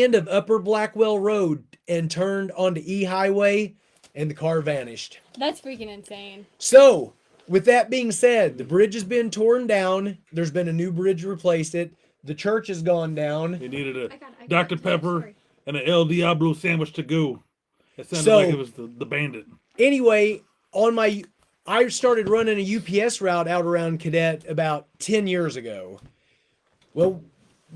end of Upper Blackwell Road and turned onto E Highway, and the car vanished. That's freaking insane. So, with that being said, the bridge has been torn down. There's been a new bridge to replace it. The church has gone down. He needed a I got Dr. Pepper sorry. and an El Diablo sandwich to go. It sounded So- like it was the bandit. Anyway, I started running a UPS route out around Cadet about 10 years ago. Well,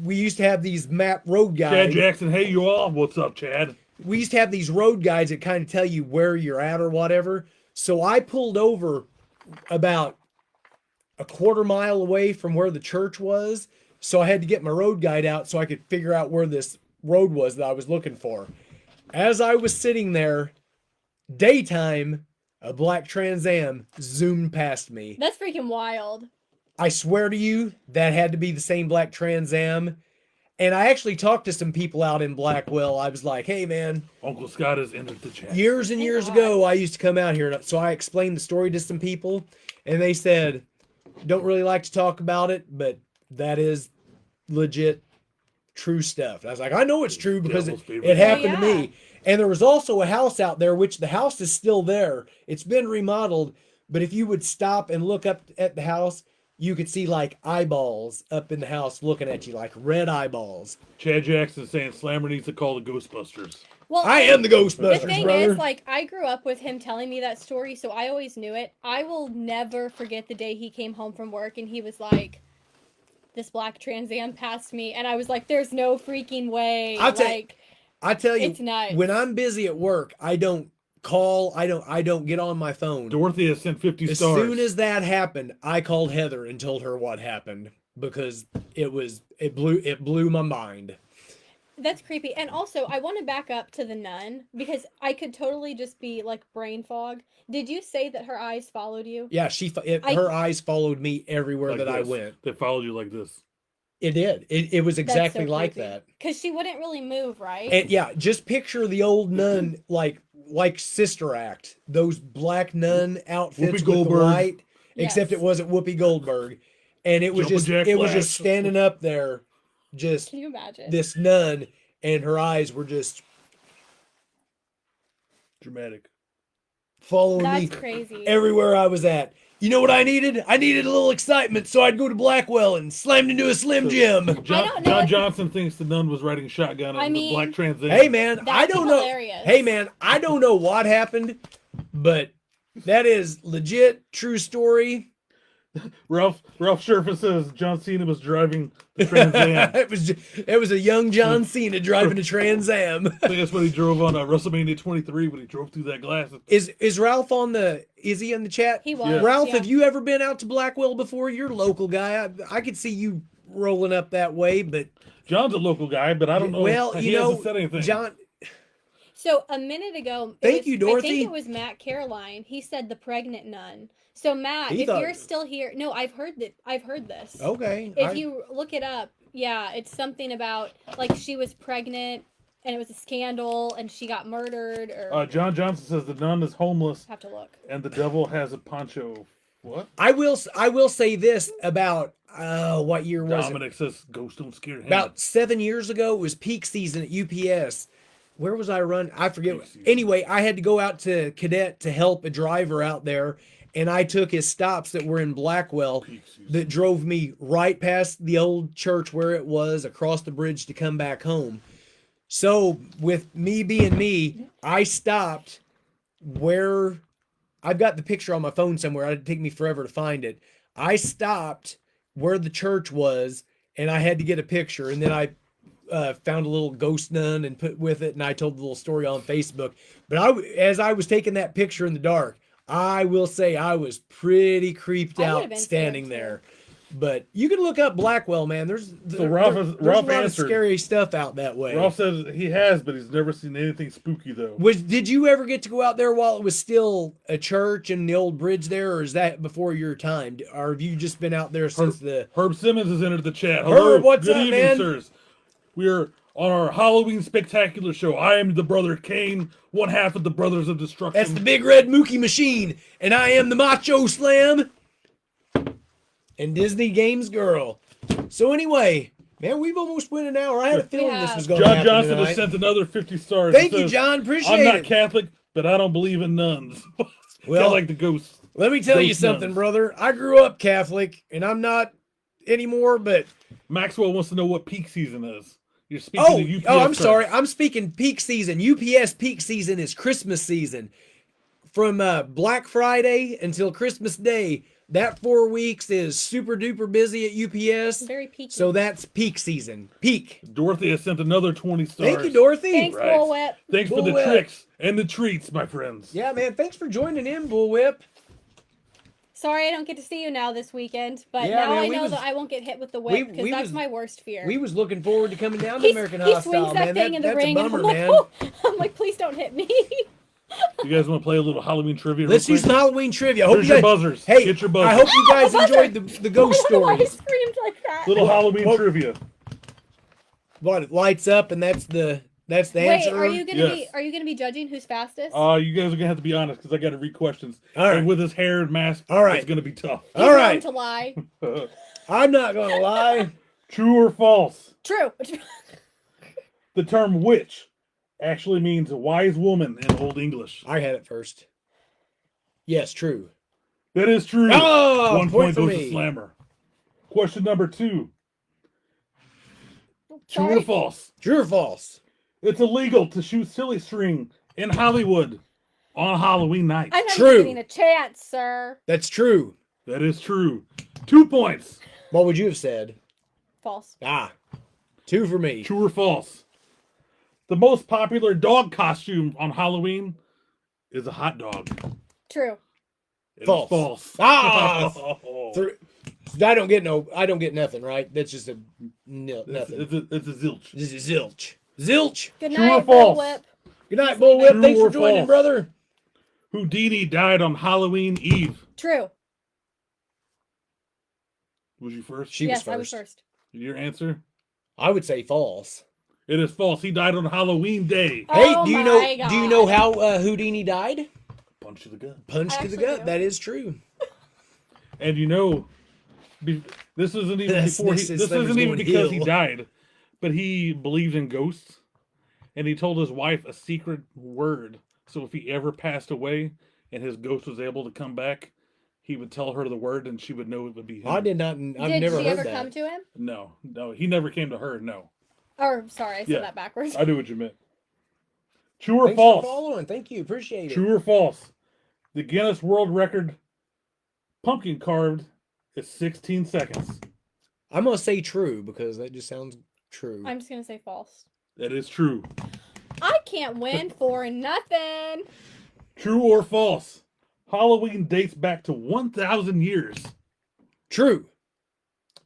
we used to have these map road Chad guides. Jackson, hey you all. What's up, Chad? We used to have these road guides that kind of tell you where you're at or whatever. So I pulled over about a quarter mile away from where the church was. So I had to get my road guide out so I could figure out where this road was that I was looking for. As I was sitting there, daytime, a black Trans Am zoomed past me. That's freaking wild. I swear to you, that had to be the same black Trans Am. And I actually talked to some people out in Blackwell. I was like, hey, man, Uncle Scott has entered the chat. years and years ago, I used to come out here. So I explained the story to some people, and they said, don't really like to talk about it, but that is legit true stuff. And I was like, I know it's true because Devil's it favorite. happened Oh, to yeah. me. And there was also a house out there, which the house is still there. It's been remodeled, but if you would stop and look up at the house, you could see like eyeballs up in the house looking at you, like red eyeballs. Chad Jackson saying Slammer needs to call the Ghostbusters. Well, I am the the Ghostbusters, thing brother. is, like, I grew up with him telling me that story, so I always knew it. I will never forget the day he came home from work and he was like, this black Trans Am passed me, and I was like, there's no freaking way. I'll tell you- Like, I tell you, it's nuts. when I'm busy at work, I don't call. I don't get on my phone. Dorothy has sent 50 As stars. soon as that happened, I called Heather and told her what happened because it blew my mind. That's creepy. And also, I want to back up to the nun because I could totally just be like brain fog. Did you say that her eyes followed you? Yeah, her eyes followed me everywhere Like that I this. went. They followed you like this. It did. It was exactly like that. Because she wouldn't really move, right? And yeah, just picture the old nun like Sister Act. Those black nun outfits Whoopi with Goldberg. the white, except Yes. it wasn't Whoopi Goldberg. And it was Jumpin' Jack just Flash. standing up there, just Can you imagine? this nun, and her eyes were just Dramatic. following That's me crazy. everywhere I was at. You know what I needed? I needed a little excitement, so I'd go to Blackwell and slammed into a Slim Jim. John Johnson thinks the nun was riding shotgun in the black Trans Am. Hey man, I That's don't know. hilarious. Hey man, I don't know what happened, but that is legit, true story. Ralph Sherpa says John Cena was driving the Trans Am. it was a young John Cena driving a Trans Am. I think that's what he drove on WrestleMania 23 when he drove through that glass. Is Ralph on the? Is he in the chat? He was. Yeah. Ralph, yeah. have you ever been out to Blackwell before? You're a local guy. I could see you rolling up that way, but John's a local guy, but I don't know. well, he hasn't said anything. John. So a minute ago, Thank you, Dorothy. I think it was Matt Caroline. He said the pregnant nun. So Matt, if you're still here, no, I've heard that. I've heard this. Okay. If you look it up, yeah, it's something about like she was pregnant and it was a scandal and she got murdered. Or John Johnson says the nun is homeless have to look. and the devil has a poncho. What? I will say this about what year was Dominic says ghosts don't scare him. About 7 years ago, it was peak season at UPS. Where was I run? I forget. Anyway, I had to go out to Cadet to help a driver out there, and I took his stops that were in Blackwell that drove me right past the old church where it was, across the bridge to come back home. So with me being me, I stopped where I've got the picture on my phone somewhere. It'd take me forever to find it. I stopped where the church was, and I had to get a picture, and then I found a little ghost nun and put with it, and I told the little story on Facebook. But as I was taking that picture in the dark, I will say I was pretty creeped out standing there. But you can look up Blackwell, man. There's a lot of scary stuff out that way. Ralph says he has, but he's never seen anything spooky though. Did you ever get to go out there while it was still a church and the old bridge there, or is that before your time? Or have you just been out there since Herb Simmons has entered the chat. Hello, Herb, what's good up, evening, man? sirs. We are on our Halloween Spectacular show. I am the brother Kane, one half of the Brothers of Destruction. That's the Big Red Mookie Machine, and I am the Macho Slam and Disney Games Girl. So anyway, man, we've almost went an hour. I had a feeling this was going to John happen Johnson tonight. has sent another 50 stars. Thank you, John. Appreciate it. I'm not Catholic, but I don't believe in nuns. Well, like the ghosts. Let me tell you something, brother. I grew up Catholic, and I'm not anymore, but Maxwell wants to know what peak season is. You're speaking to UPS. I'm sorry. I'm speaking peak season. UPS peak season is Christmas season. From Black Friday until Christmas Day, that 4 weeks is super duper busy at UPS. Very peaky. So that's peak season. Peak. Dorothy has sent another 20 stars. Thank you, Dorothy. Thanks, Bullwhip. Thanks for the Bullwhip. tricks and the treats, my friends. Yeah, man. Thanks for joining in, Bullwhip. Sorry I don't get to see you now this weekend, but Yeah, now man, I know that I won't get hit with the whip because that's my worst fear. We was looking forward to coming down to American he Hostile, swings that man. thing in the That's ring, a bummer, and I'm man. like, oh, I'm like, please don't hit me. You guys want to play a little Halloween trivia? Let's do some Halloween trivia. I hope Here's you your guys, buzzers. Hey, Get your buzzers. I hope you guys enjoyed the ghost I don't know why I stories. screamed like that. Little Halloween trivia. What, it lights up and that's the Wait, answer? are you Yes. gonna be judging who's fastest? You guys are gonna have to be honest because I got to read questions. All right. And with his hair and mask, All right. it's gonna be tough. He's all right. known to lie. I'm not gonna lie. True or false? True. The term witch actually means a wise woman in Old English. I had it first. Yes, true. That is true. Oh, 1 point point for goes me. to Slammer. Question number 2. True Sorry. or false? True or false? It's illegal to shoot silly string in Hollywood on Halloween night. I'm not True. even getting a chance, sir. That's true. That is true. 2 points. What would you have said? False. 2 for me. True or false? The most popular dog costume on Halloween is a hot dog. True. It is False. false. I don't get nothing, right? That's just a nothing. It's a zilch. This is zilch. Zilch. Good True or night, false? Bullwhip. Good night, Bullwhip. True Thanks or for joining, false? brother. Houdini died on Halloween Eve. True. Was you first? She was Yes, first. I was first. Your answer? I would say false. It is false. He died on Halloween Day. Hey, Oh do you my know? God. Do you know how Houdini died? Punch to the gut. Punch I to the actually gut. do. That is true. And you know, this isn't even before he. This This summer's isn't even going because he ill. died, but he believed in ghosts, and he told his wife a secret word. So if he ever passed away and his ghost was able to come back, he would tell her the word and she would know it would be him. I did not. I've Did never she heard ever that. come to him? No, he never came to her. No, Or sorry, I said Yeah. that backwards. I knew what you meant. True or Thanks false? for following. Thank you. Appreciate it. True or false? The Guinness World Record pumpkin carved is 16 seconds. I'm gonna say true because that just sounds true. I'm just gonna say false. That is true. I can't win for nothing. True or false? Halloween dates back to 1,000 years. True.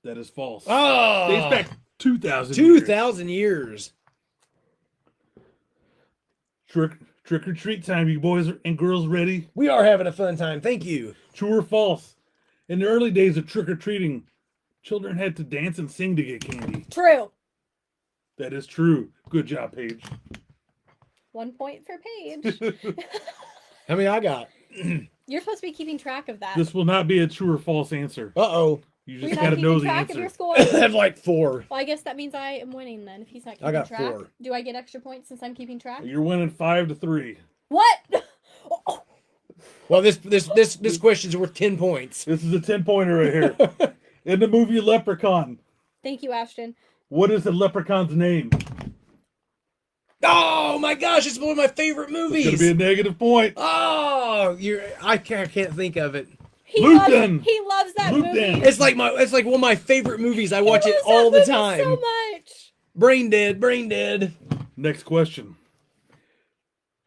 That is false. Oh, Dates back 2,000 years. 2,000 years. Trick or treat time, you boys and girls ready? We are having a fun time. Thank you. True or false? In the early days of trick or treating, children had to dance and sing to get candy. True. That is true. Good job, Paige. 1 point for Paige. How many I got? You're supposed to be keeping track of that. This will not be a true or false answer. Uh-oh. You You're just not got to keeping know the track of your answer. score. I have like 4. Well, I guess that means I am winning then. If he's not keeping I got track, 4. do I get extra points since I'm keeping track? You're winning 5-3. What? Oh, Well, this question's worth 10 points. This is a 10-pointer right here. In the movie Leprechaun, thank you, Ashton. what is the leprechaun's name? Oh my gosh, it's one of my favorite It's going movies. to be a negative point. Oh, I can't think of it. He Lupin. loves that Lupin. movie. It's like one of my favorite movies. I watch He it loves all that the movie time. so much. Brain dead. Next question.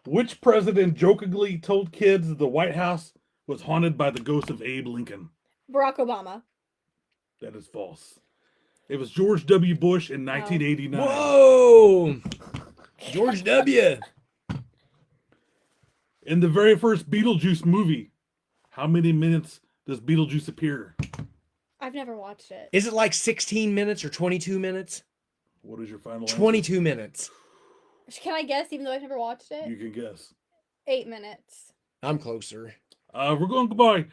Which president jokingly told kids that the White House was haunted by the ghost of Abe Lincoln? Barack Obama. That is false. It was George W. Bush in 1989. Whoa, George W. In the very first Beetlejuice movie, how many minutes does Beetlejuice appear? I've never watched it. Is it like 16 minutes or 22 minutes? What is your final answer? 22 minutes. Can I guess even though I've never watched it? You can guess. 8 minutes. I'm closer. We're going to go by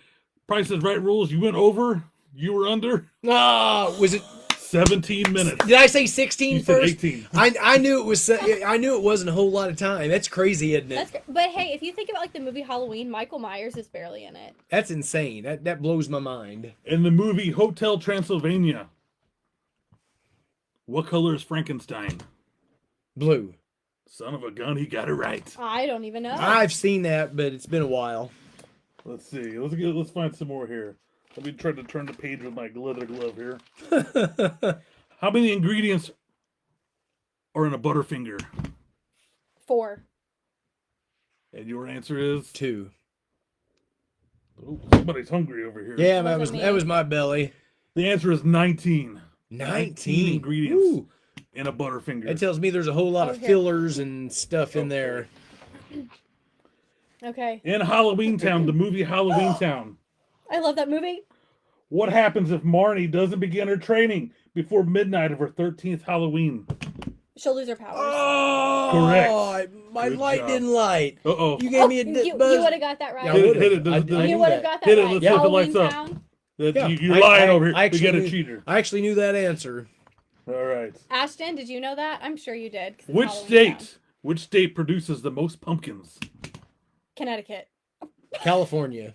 Price is Right rules. You went over. You were under. Ah, was it? 17 minutes. Did I say 16 You said first? 18. I knew it was. I knew it wasn't a whole lot of time. That's crazy, isn't it? That's great. But hey, if you think about like the movie Halloween, Michael Myers is barely in it. That's insane. That blows my mind. In the movie Hotel Transylvania, what color is Frankenstein? Blue. Son of a gun, he got it right. I don't even know. I've seen that, but it's been a while. Let's see. Let's find some more here. Let me try to turn the page with my leather glove here. How many ingredients are in a Butterfinger? 4. And your answer is 2. oh, somebody's hungry over here. Yeah, Wasn't that me. was my belly. The answer is 19. 19 ingredients Ooh. in a Butterfinger. That tells me there's a whole lot of Okay. fillers and stuff in there. Okay. In Halloween Town, the movie Halloween Town, I love that movie. what happens if Marnie doesn't begin her training before midnight of her 13th Halloween? She'll lose her powers. Oh, Correct. My Good light job. didn't light. Uh-oh. You gave me a you buzz. would have got that right. Yeah, I Hit it, would've. hit it. I Does- knew You would that. have got that Hit it, right. let's see if it Halloween lights up. Town. Yeah, You're I- lying I- over here. I We actually got a knew- cheater. I actually knew that answer. All right. Ashton, did you know that? I'm sure you did. 'cause it's Which Halloween state? Town. Which state produces the most pumpkins? Connecticut. California.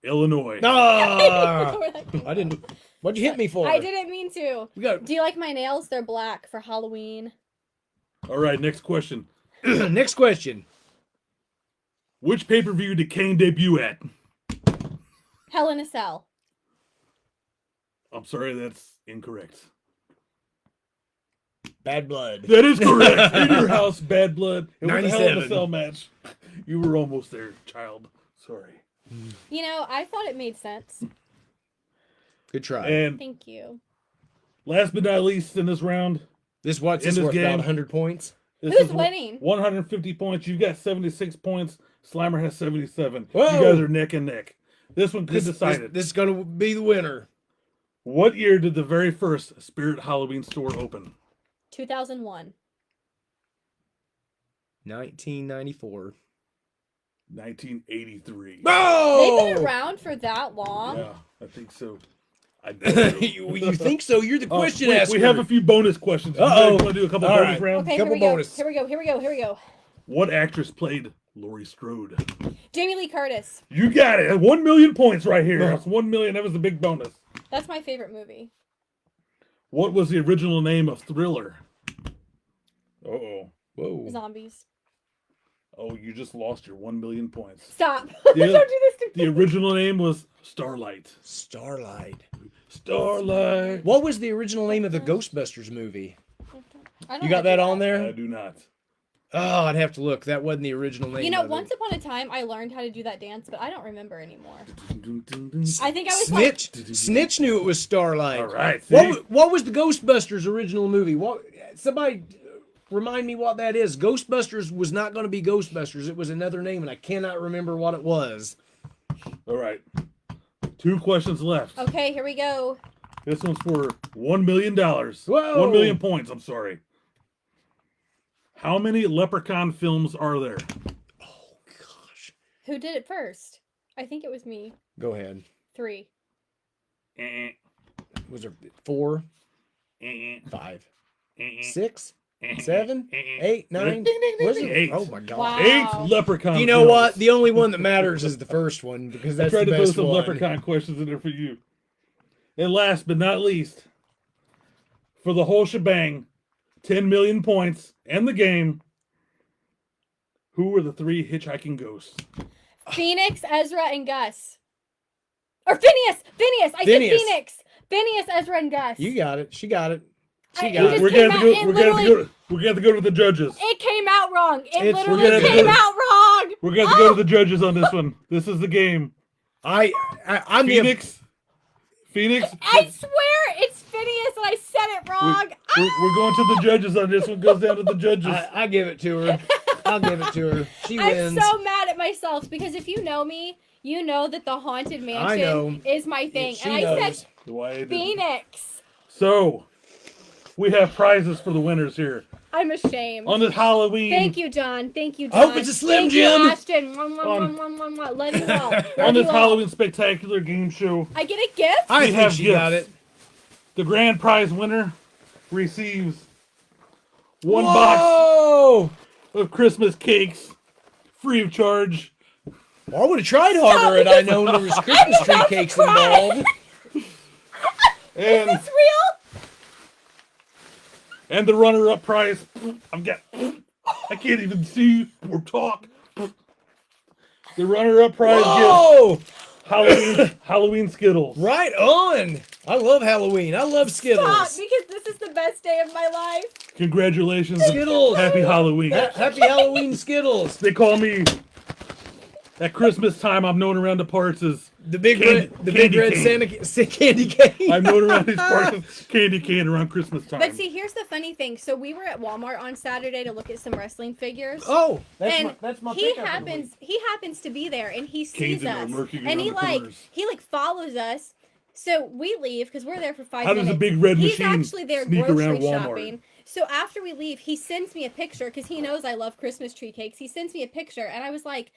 Illinois. Ah, Where that came I from. didn't. What'd you hit me for? I didn't mean to. We got Do you like my nails? They're black for Halloween. All right, next question. next question. Which pay-per-view did Kane debut at? Hell in a Cell. I'm sorry, that's incorrect. Bad blood. That is correct. In your house, Bad Blood. It was a Hell in a 97. Cell match. You were almost there, child. Sorry. You know, I thought it made sense. Good try. And Thank you. last but not least in this round, This what's in this this worth? About game- 100 points. this Who's is winning? 150 points. You've got 76 points. Slimer has 77. Whoa. You guys are neck and neck. This one could This, decide this, it. this is gonna be the winner. What year did the very first Spirit Halloween store open? 2001. 1994. 1983. Oh! They've been around for that long. Yeah, I think so. I you think so? You're the question we asker. have a few bonus questions. Uh-oh. Want to do a couple All bonus right. rounds? Okay, Couple here we go. bonus. Here we go. Here we go. Here we go. What actress played Laurie Strode. Jamie Lee Curtis. You got it. 1 million points right here. That's 1 million. That was a big bonus. That's my favorite movie. What was the original name of Thriller? Uh-oh. Whoa. Zombies. Oh, you just lost your 1 million points. Stop. Yeah. Don't do this to The me. original name was Starlight. Starlight. Starlight. What was the original name of the Ghostbusters movie? I don't You got know that if on I there? do not. Oh, I'd have to look. That wasn't the original name. You know, of once it. upon a time, I learned how to do that dance, but I don't remember anymore. I think I was Snitch. Snitch knew it was Starlight. All right. See? What was the Ghostbusters original movie? What? Somebody remind me what that is. Ghostbusters was not going to be Ghostbusters. It was another name, and I cannot remember what it was. All right. 2 questions left. Okay, here we go. This one's for $1 million. Whoa. 1 million points, I'm sorry. How many Leprechaun films are there? Oh gosh. Who did it first? I think it was me. Go ahead. 3. Eh, Was there 4, eh, 5, eh, 6, eh, 7, eh, 8, 9? Ding, ding, ding, Was ding. it? 8. Oh my god. Wow. 8 Leprechaun You know films. what? The only one that matters is the first one because I that's tried the to throw best some one. Leprechaun questions in there for you. And last but not least, for the whole shebang, 10 million points and the game, who were the 3 hitchhiking ghosts? Phoenix, Ezra, and Gus. Or Phineas! Phineas! I said Phineas. Phoenix! Phineas, Ezra, and Gus. You got it. She got it. She I- got you it. just- We're came gonna have out- to it go. We're gonna have to literally- go. We're gonna have to go to the judges. It came out wrong. It It's- we're literally gonna have to came go- out wrong. We're gonna have to go to the judges on this one. This is the game. I'm Phoenix. I swear it's Phineas and I said it wrong. We're going to the judges on this one. Goes down to the judges. I give it to her. I'll give it to her. She I'm wins. so mad at myself because if you know me, you know that the Haunted I know. Mansion is my thing. She And I knows. said Why I didn't. Phoenix. So, we have prizes for the winners here I'm ashamed. on this Halloween. Thank you, John. Thank you, I John. hope it's a Slim Thank Jim. You, Ashton. Mwah, mwah, mwah, mwah, mwah. Love you all. Love On this you all. Halloween spectacular game show, I get a gift? I We think have she gifts. got it. the grand prize winner receives 1 box Whoa! of Christmas cakes, free of charge. Well, I would have tried harder had I known there was Christmas tree cakes involved. And It's real? and the runner-up prize, I can't even see or talk. The runner-up prize Whoa! gives Halloween Skittles. Right on. I love Halloween. I love Stop, Skittles. because this is the best day of my life. Congratulations. Skittles. Happy Halloween. Happy Halloween Skittles. They call me, at Christmas time, I'm known around the parts as The big Candy- red, the big candy red cane. candy cane. I'm known around these parts as candy cane around Christmas time. But see, here's the funny thing. So we were at Walmart on Saturday to look at some wrestling figures. Oh, and that's my he pickup of the week. happens to be there and he Canes sees in there us lurking and he around the corners. he follows us. So we leave because we're there for 5 How minutes. does a big red He's machine actually there sneak grocery around Walmart? shopping. So after we leave, he sends me a picture because he knows I love Christmas tree cakes. He sends me a picture and I was like,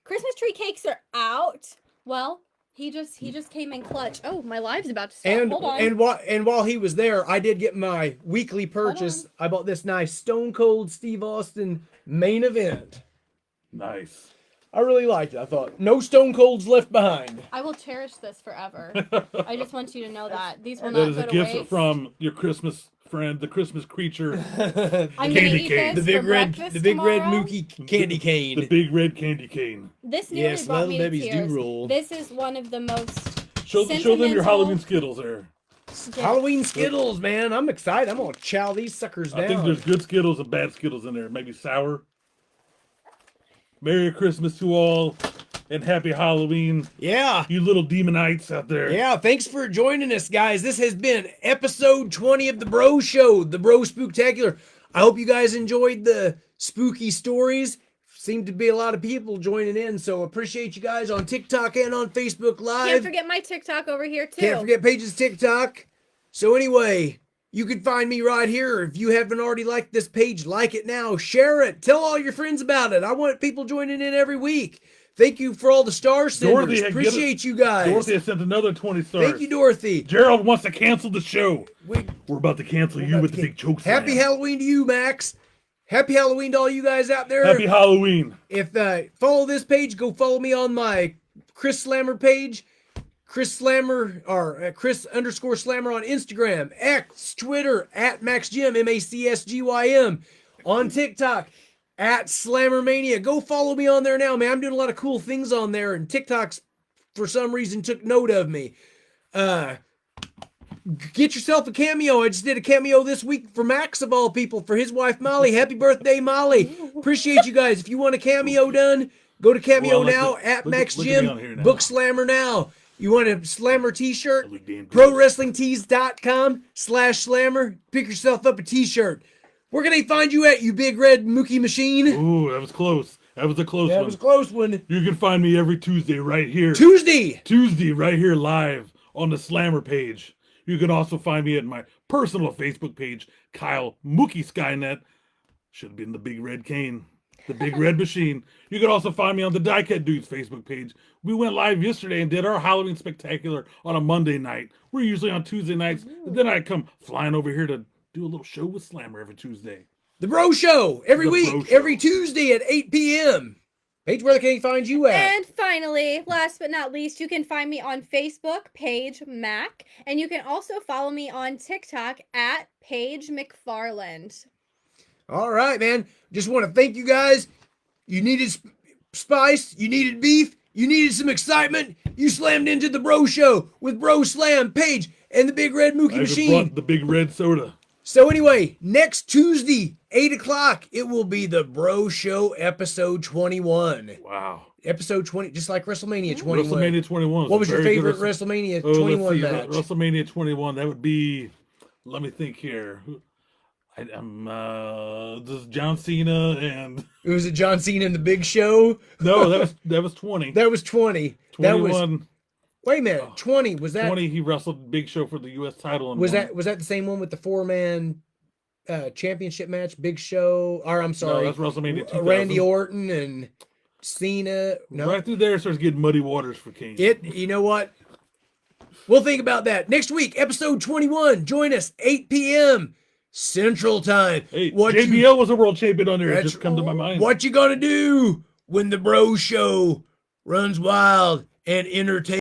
Christmas tree cakes are out. Well, he just came in clutch. Oh, my live's about to stop. And Hold on. while he was there, I did get my weekly purchase. I bought this nice Stone Cold Steve Austin main event. Nice. I really liked it. I thought no Stone Colds left behind. I will cherish this forever. I just want you to know that these will That not is go a to gift waste. from your Christmas friend, the Christmas creature, I'm candy gonna eat cane. this The big for red, breakfast the big red tomorrow. Mookie candy cane. the big red candy cane. This nearly Yes, brought Little me to Debbie's do tears. rule. This is one of the most Show them your Sentimental. Halloween Skittles there. Halloween Skittles, man. I'm excited. I'm gonna chow these suckers down. I think there's good Skittles and bad Skittles in there. Maybe sour. Merry Christmas to all, and Happy Halloween, Yeah. you little demonites out there. Yeah, thanks for joining us, guys. This has been episode 20 of the Bro Show, the Bro Spooktacular. I hope you guys enjoyed the spooky stories. Seemed to be a lot of people joining in, so appreciate you guys on TikTok and on Facebook Live. Can't forget my TikTok over here too. Can't forget Paige's TikTok. So anyway, you can find me right here. If you haven't already liked this page, like it now. Share it. Tell all your friends about it. I want people joining in every week. Thank you for all the star Dorothy senders. had Appreciate you guys. Dorothy has sent another 20 stars. Thank you, Dorothy. Gerald wants to cancel the show. We- We're about to cancel you about with to the big choke Happy slam. Halloween to you, Max. Happy Halloween to all you guys out there. Happy Halloween. If follow this page, go follow me on my Chris Slammer page. Chris Slammer or Chris_Slammer on Instagram, X, Twitter at MaxGym, MacsGym, on TikTok at Slammermania. Go follow me on there now, man. I'm doing a lot of cool things on there, and TikTok's for some reason took note of me. Get yourself a cameo. I just did a cameo this week for Max of all people, for his wife Molly. Happy birthday, Molly. Appreciate you guys. If you want a cameo done, go to Cameo now at MaxGym. Book Slammer now. You want a Slammer t-shirt? ProWrestlingTees.com/Slammer. Pick yourself up a t-shirt. Where can they find you at, you big red Mookie machine? Ooh, that was close. That was a close one. That was a close one. You can find me every Tuesday right here. Tuesday right here live on the Slammer page. You can also find me at my personal Facebook page, Kyle Mookie Skynet. Should have been the Big Red Cane. The Big Red Machine. You can also find me on the Diecat Dudes Facebook page. We went live yesterday and did our Halloween Spectacular on a Monday night. We're usually on Tuesday nights. And then I come flying over here to do a little show with Slammer every Tuesday. The Bro Show every week, every Tuesday at 8 p.m. Paige, where can they find you at? And finally, last but not least, you can find me on Facebook, Paige Mac. And you can also follow me on TikTok at Paige McFarland. All right, man. Just want to thank you guys. You needed spice. You needed beef. You needed some excitement. You slammed into the Bro Show with Bro Slam, Paige, and the Big Red Mookie Machine. Brought the Big Red Soda. So anyway, next Tuesday, 8 o'clock, it will be the Bro Show episode 21. Wow. Episode 20, just like WrestleMania 21. WrestleMania 21. What was your favorite WrestleMania 21 match? WrestleMania 21, that would be, let me think here. This is John Cena and... It was a John Cena and the Big Show? No, that was 20. That was 20. 21. That was... Wait a minute, 20, was that... 20, he wrestled Big Show for the U.S. title. Was that the same one with the four-man championship match? Big Show, or I'm sorry. No, that's WrestleMania 2000. Randy Orton and Cena. No. Right through there starts getting muddy waters for Kane. You know what? We'll think about that. Next week, episode 21. Join us, 8 p.m. Central Time. Hey, JBL was a world champion on there. It just come to my mind. What you gonna do when the Bro Show runs wild and entertains?